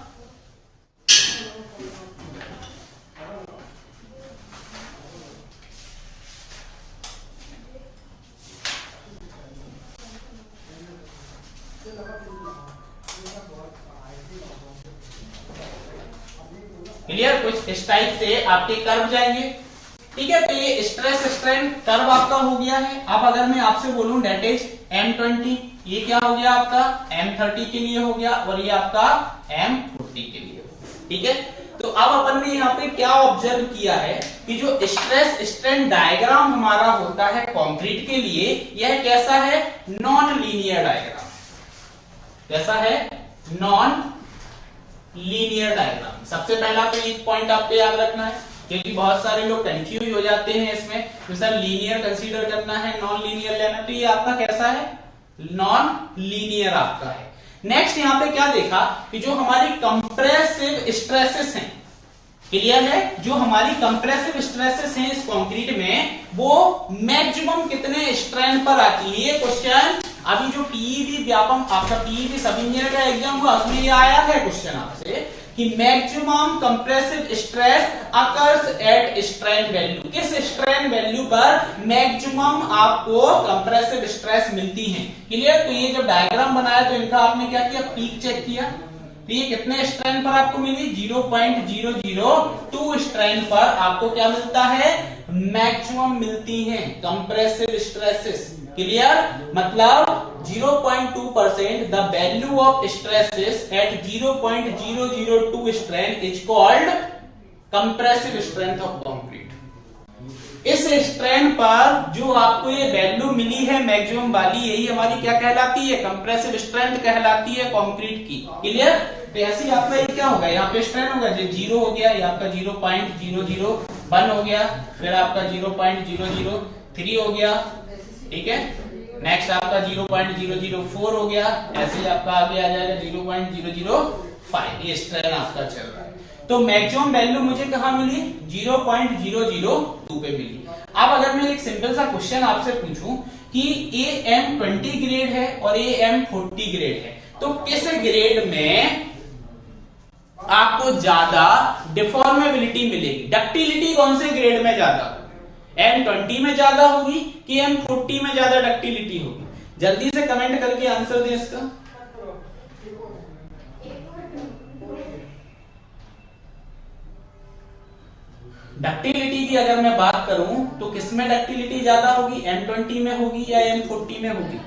क्लियर, कुछ इस टाइप से आपके कर्व जाएंगे। ठीक है, तो ये स्ट्रेस स्ट्रेन कर्व आपका हो गया है। अब अगर मैं आपसे बोलूं डेट इज M20, ये क्या हो गया आपका M30 के लिए हो गया, और ये आपका M40 के लिए हो गया। ठीक है, तो अब अपन ने यहाँ पे क्या ऑब्जर्व किया है कि जो स्ट्रेस स्ट्रेन डायग्राम हमारा होता है कंक्रीट के लिए, यह कैसा है, नॉन लीनियर डायग्राम। कैसा है, नॉन लीनियर डायग्राम। सबसे पहला तो एक पॉइंट आपको याद रखना है, क्योंकि बहुत सारे लोग कंफ्यूज हो जाते हैं इसमें, तो सर लीनियर कंसीडर करना है, नॉन लीनियर लेना। तो ये आपका कैसा है, नॉन लीनियर आपका है। नेक्स्ट यहाँ पे क्या देखा कि जो हमारी कंप्रेसिव स्ट्रेसेस हैं, क्लियर है, जो हमारी कंप्रेसिव स्ट्रेसेस हैं इस कंक्रीट में, वो मैक्सिमम कितने स्ट्रेंथ पर आती है। ये क्वेश्चन अभी जो पीईबी व्यापम आपका पीईबी सब इंजीनियर का एग्जाम हुआ, उसमें ये आया है क्वेश्चन आपसे कि maximum compressive stress occurs at strain value, किस स्ट्रेन वैल्यू पर मैक्सिमम आपको कंप्रेसिव स्ट्रेस मिलती है। क्लियर, तो ये जब डायग्राम बनाया तो इनका आपने क्या किया, पीक चेक किया, तो ये कितने स्ट्रेन पर आपको मिली, 0.002 स्ट्रेन पर आपको क्या मिलता है, मैक्सिमम मिलती हैं कंप्रेसिव स्ट्रेसेस। क्लियर, मतलब 0.2% the value of stresses at 0.002 strain is called compressive strength of concrete. इस स्ट्रेन पर जो आपको ये वैल्यू मिली है मैक्सिमम वाली, यही हमारी क्या कहलाती है, कंप्रेसिव स्ट्रेंथ कहलाती है कंक्रीट की। क्लियर, तो ऐसे आपका ये क्या होगा, यहाँ पे स्ट्रेन होगा, जो 0 हो गया, ये आपका 0.001 हो गया, फिर आपका 0.003 हो गया। ठीक है, नेक्स्ट आपका 0.004 हो गया, ऐसे ही आपका आगे आ जाएगा 0.005। ये स्ट्रेन आपका चल रहा है। तो मैक्सिमम वैल्यू मुझे कहां मिली, 0.002 पे मिली। अब अगर मैं एक सिंपल सा क्वेश्चन आपसे पूछूं कि ये M20 ग्रेड है और ये M40 ग्रेड है, तो किस ग्रेड में आपको ज्यादा डिफॉर्मेबिलिटी मिलेगी, डक्टिलिटी कौन से ग्रेड में ज्यादा, M20 में ज्यादा होगी कि M40 में ज्यादा डक्टिलिटी होगी? जल्दी से कमेंट करके आंसर दें इसका। डक्टिलिटी की अगर मैं बात करूं तो किसमें डक्टिलिटी ज्यादा होगी, M20 में होगी या M40 में होगी?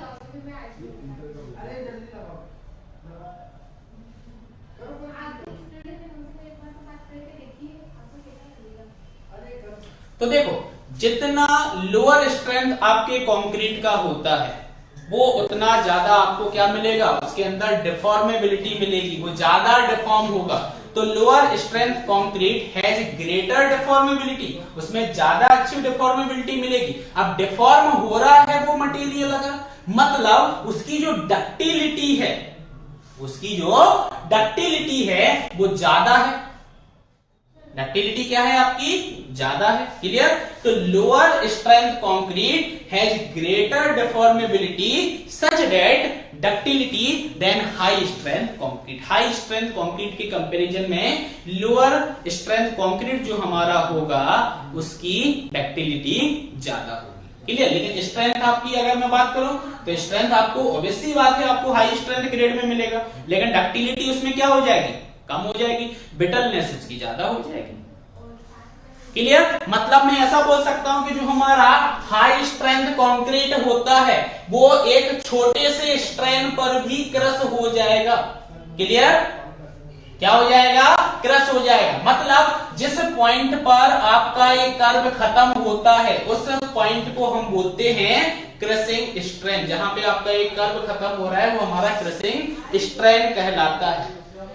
तो देखो, जितना लोअर स्ट्रेंथ आपके कंक्रीट का होता है वो उतना ज्यादा आपको क्या मिलेगा, उसके अंदर डिफॉर्मेबिलिटी मिलेगी, वो ज्यादा डिफॉर्म होगा। तो lower strength concrete has greater deformability, उसमें ज्यादा अच्छी डिफॉर्मेबिलिटी मिलेगी। अब डिफॉर्म हो रहा है वो मटेरियल अगर, मतलब उसकी जो डक्टिलिटी है, उसकी जो डक्टिलिटी है वो ज्यादा है। डक्टिलिटी क्या है आपकी, ज्यादा है। क्लियर, तो lower strength concrete has greater deformability such that ductility than high strength concrete. High strength concrete के कंपैरिजन में लोअर स्ट्रेंथ कंक्रीट जो हमारा होगा उसकी डक्टिलिटी ज्यादा होगी। क्लियर, लेकिन स्ट्रेंथ आपकी अगर मैं बात करूं तो स्ट्रेंथ आपको ऑब्वियसली बात है आपको हाई स्ट्रेंथ ग्रेड में मिलेगा, लेकिन डक्टिलिटी उसमें क्या हो जाएगी, कम हो जाएगी, ब्रिटलनेस उसकी ज्यादा हो जाएगी। क्लियर, मतलब मैं ऐसा बोल सकता हूं कि जो हमारा हाई स्ट्रेंथ कंक्रीट होता है वो एक छोटे से स्ट्रेन पर भी क्रश हो जाएगा। क्लियर, क्या हो जाएगा, क्रश हो जाएगा। मतलब जिस पॉइंट पर आपका ये कर्व खत्म होता है उस पॉइंट को हम बोलते हैं क्रशिंग स्ट्रेन। जहां पे आपका ये कर्व खत्म हो रहा है वो हमारा क्रशिंग स्ट्रेन कहलाता है।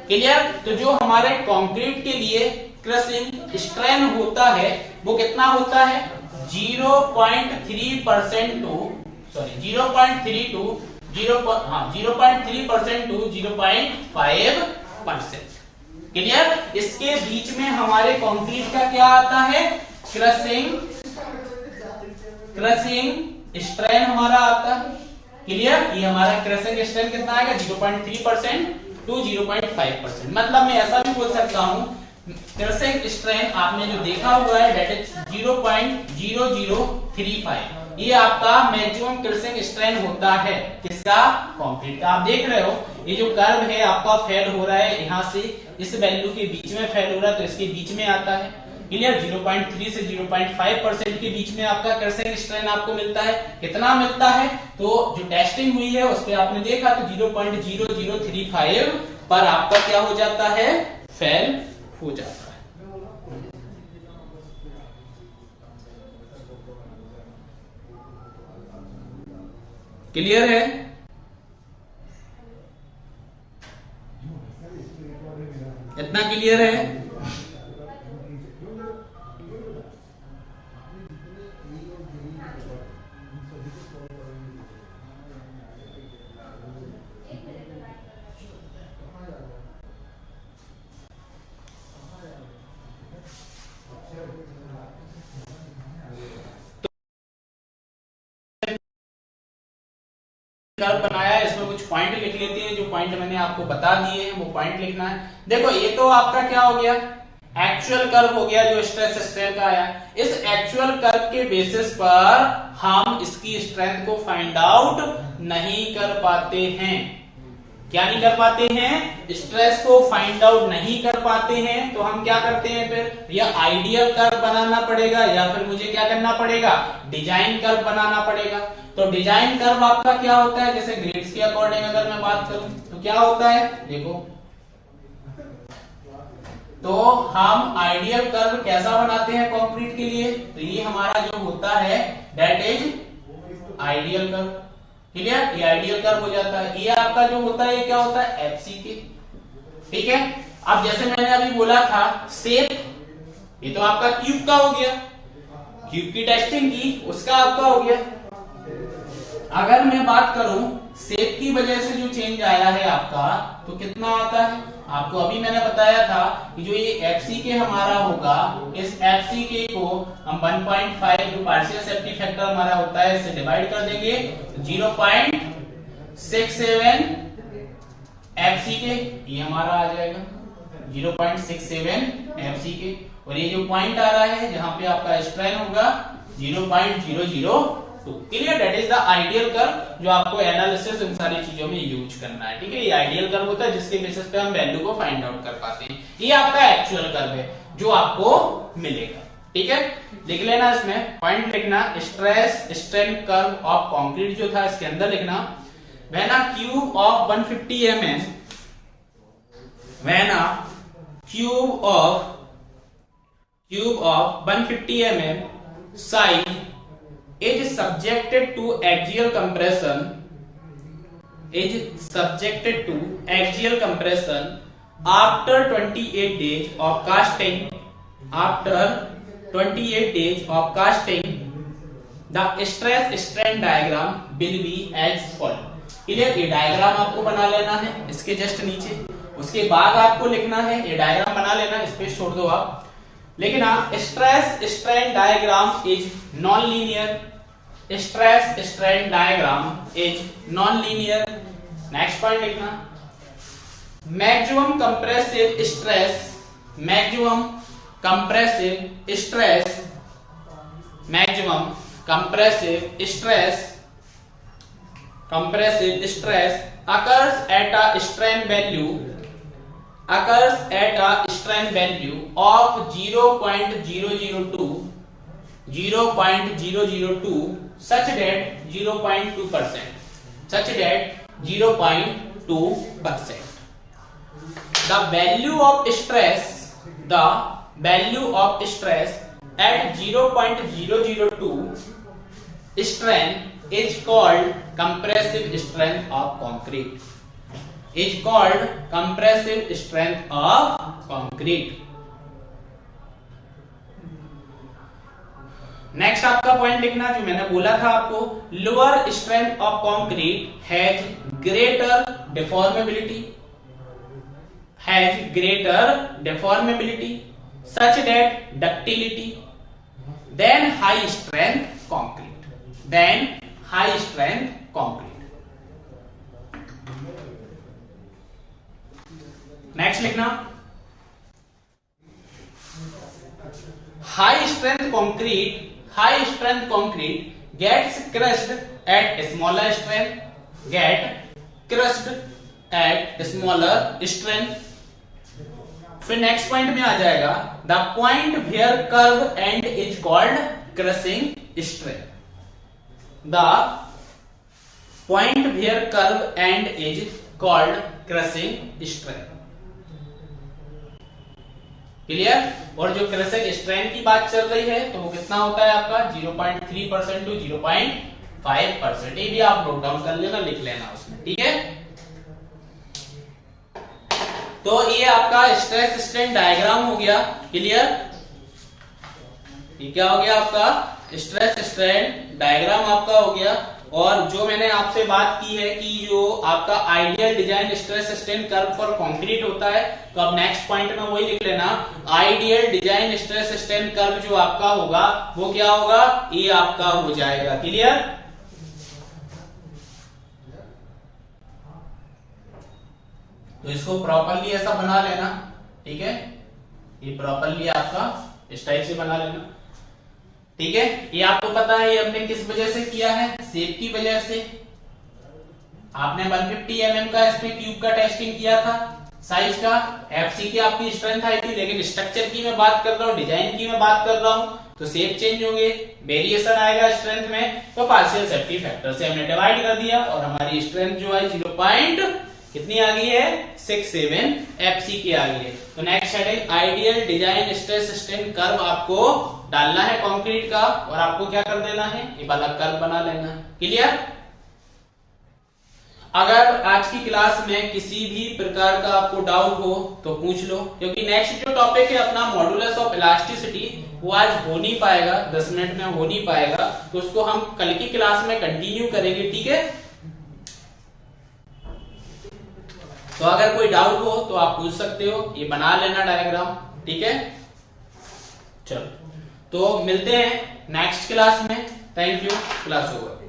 क्लियर, तो जो हमारे कंक्रीट के लिए क्रशिंग स्ट्रेन होता है वो कितना होता है, 0.3% टू 0.3 टू 0.3% टू 0.5%। क्लियर? इसके बीच में हमारे कंक्रीट का क्या आता है? क्रशिंग स्ट्रेन हमारा आता है। क्लियर? ये हमारा क्रशिंग स्ट्रेन कितना आएगा? 0.3% टू 0.5%। मतलब मैं ऐसा भी बोल सकता हूं, क्रशिंग स्ट्रेन आपने जो देखा हुआ है दैट इज 0.0035, ये आपका मैक्सिमम क्रशिंग स्ट्रेन होता है किसका? कंक्रीट का। आप देख रहे हो ये जो कर्व है आपका फेल हो रहा है, यहां से इस वैल्यू के बीच में फेल हो रहा है, तो इसके बीच में आता है। क्लियर? 0.3 से 0.5% के बीच में आपका क्रशिंग स्ट्रेन आपको मिलता है। कितना मिलता है? तो जो टेस्टिंग हुई है उस पे आपने देखा तो 0.0035 पर आपका क्या हो जाता है? फेल हो जाता है। क्लियर है? इतना क्लियर है? कर्व बनाया है, इसमें कुछ पॉइंट लिख लेते हैं। जो पॉइंट मैंने आपको बता दिए हैं वो पॉइंट लिखना है। देखो ये तो आपका क्या हो गया? एक्चुअल कर्व हो गया जो स्ट्रेस स्ट्रेन का आया। इस एक्चुअल कर्व के बेसिस पर हम इसकी स्ट्रेंथ को फाइंड आउट नहीं कर पाते हैं। क्या नहीं कर पाते हैं? स्ट्रेस को फाइंड आउट नहीं कर पाते हैं। तो हम क्या करते हैं फिर? या आइडियल कर्व बनाना पड़ेगा या फिर मुझे क्या करना पड़ेगा? डिजाइन कर्व बनाना पड़ेगा। तो डिजाइन कर्व आपका क्या होता है? जैसे ग्रिड्स के अकॉर्डिंग अगर मैं बात करूं तो क्या होता है? देखो, तो हम आइडियल कर्व कैसा बनाते हैं कंक्रीट के लिए? तो ये हमारा जो होता है that is ideal curve. Clear? ये आइडियल कर्व हो जाता है। ये आपका जो होता है ये क्या होता है? एफसी के। ठीक है? अब जैसे मैंने अभी बोला था शेप, ये तो आपका क्यूब का हो गया, क्यूब की टेस्टिंग की, उसका आपका हो गया। अगर मैं बात करूं शेप की वजह से जो चेंज आया है आपका, तो कितना आता है? आपको अभी मैंने बताया था कि जो ये एफसी के हमारा होगा, इस एफसी के को हम 1.5 जो पार्शियल सेफ्टी फैक्टर हमारा होता है इससे डिवाइड कर देंगे, 0.67 एफसी के ये हमारा आ जाएगा 0.67 एफसी के। और ये जो पॉइंट आ रहा है जहां पे आपका स्ट्रेन होगा 0.002। Clear? That is the ideal curve जो आपको एनालिसिस इन सारी चीजों में यूज करना है। ठीक है? ये आइडियल कर्व होता है जिसके बेसिस पे हम वैल्यू को फाइंड आउट कर पाते हैं। ये आपका एक्चुअल कर्व है जो आपको मिलेगा। ठीक है? लिख लेना, इसमें पॉइंट लिखना, stress strain curve of concrete जो था इसके अंदर लिखना, when a cube of 150 mm, when a cube of 150 mm size is subjected to axial compression after 28 days of casting, the stress strain diagram will be as follow। Clear? ये diagram आपको बना लेना है इसके जस्ट नीचे, उसके बाद आपको लिखना है, ये डायग्राम बना लेना, स्पेस छोड़ दो आप, लिखना stress strain diagram is non linear, stress strain diagram is non linear. Next point लिखना, maximum compressive stress occurs at a strain value of 0.002 such that 0.2%, the value of stress at 0.002 strain is called compressive strength of concrete, next आपका point लिखना जो मैंने बोला था आपको, lower strength of concrete has greater deformability such that ductility than high strength concrete. Next लिखना, high strength concrete gets crushed at smaller strength. फिर next point में आ जाएगा, the point where curve end is called crushing strength. The point where curve end is called crushing strength. Clear? और जो crushing strength की बात चल रही है तो वो कितना होता है आपका 0.3% टू 0.5%. ये भी आप नोट डाउन कर लेना, लिख लेना उसमें, ठीक है. तो ये आपका स्ट्रेस स्ट्रेन डायग्राम हो गया. क्लियर? ये क्या हो गया आपका स्ट्रेस स्ट्रेन डायग्राम आपका हो गया. और जो मैंने आपसे बात की है कि जो आपका ideal design stress strain curve for concrete होता है, तो अब नेक्स्ट पॉइंट में वही लिख लेना, ideal design stress strain curve जो आपका होगा वो क्या होगा, ये आपका हो जाएगा. क्लियर? तो इसको प्रॉपरली ऐसा बना लेना, ठीक है. ये प्रॉपरली आपका इस टाइप से बना लेना, ठीक है. ये आपको पता है ये हमने किस वजह से किया है, शेप की वजह से. आपने 150 mm का इसमें क्यूब का टेस्टिंग किया था साइज का, एफसी की आपकी स्ट्रेंथ आई थी, लेकिन स्ट्रक्चर की मैं बात कर रहा हूँ, डिजाइन की मैं बात कर रहा हूँ, तो शेप चेंज होंगे, वेरिएशन आएगा स्ट्रेंथ में, तो पार्शियल सेफ्टी फैक्टर से हमने डिवाइड कर दिया और हमारी स्ट्रेंथ जो है 0. कितनी आ गई है 67 एफसी की आ गई है. तो next heading, ideal design stress strain curve आपको डालना है कंक्रीट का, और आपको क्या कर देना है, ये वाला कर्व बना लेना है. क्लियर? अगर आज की क्लास में किसी भी प्रकार का आपको डाउट हो तो पूछ लो, क्योंकि नेक्स्ट जो टॉपिक है अपना मॉडुलस ऑफ इलास्टिसिटी, वो आज हो नहीं पाएगा, 10 मिनट में हो नहीं पाएगा, तो उसको हम कल की क्लास में कंटिन्यू करेंगे. ठीक है? तो अगर कोई डाउट हो तो आप पूछ सकते हो, ये बना लेना डायग्राम. ठीक है, चलो तो मिलते हैं नेक्स्ट क्लास में. Thank you. Class over.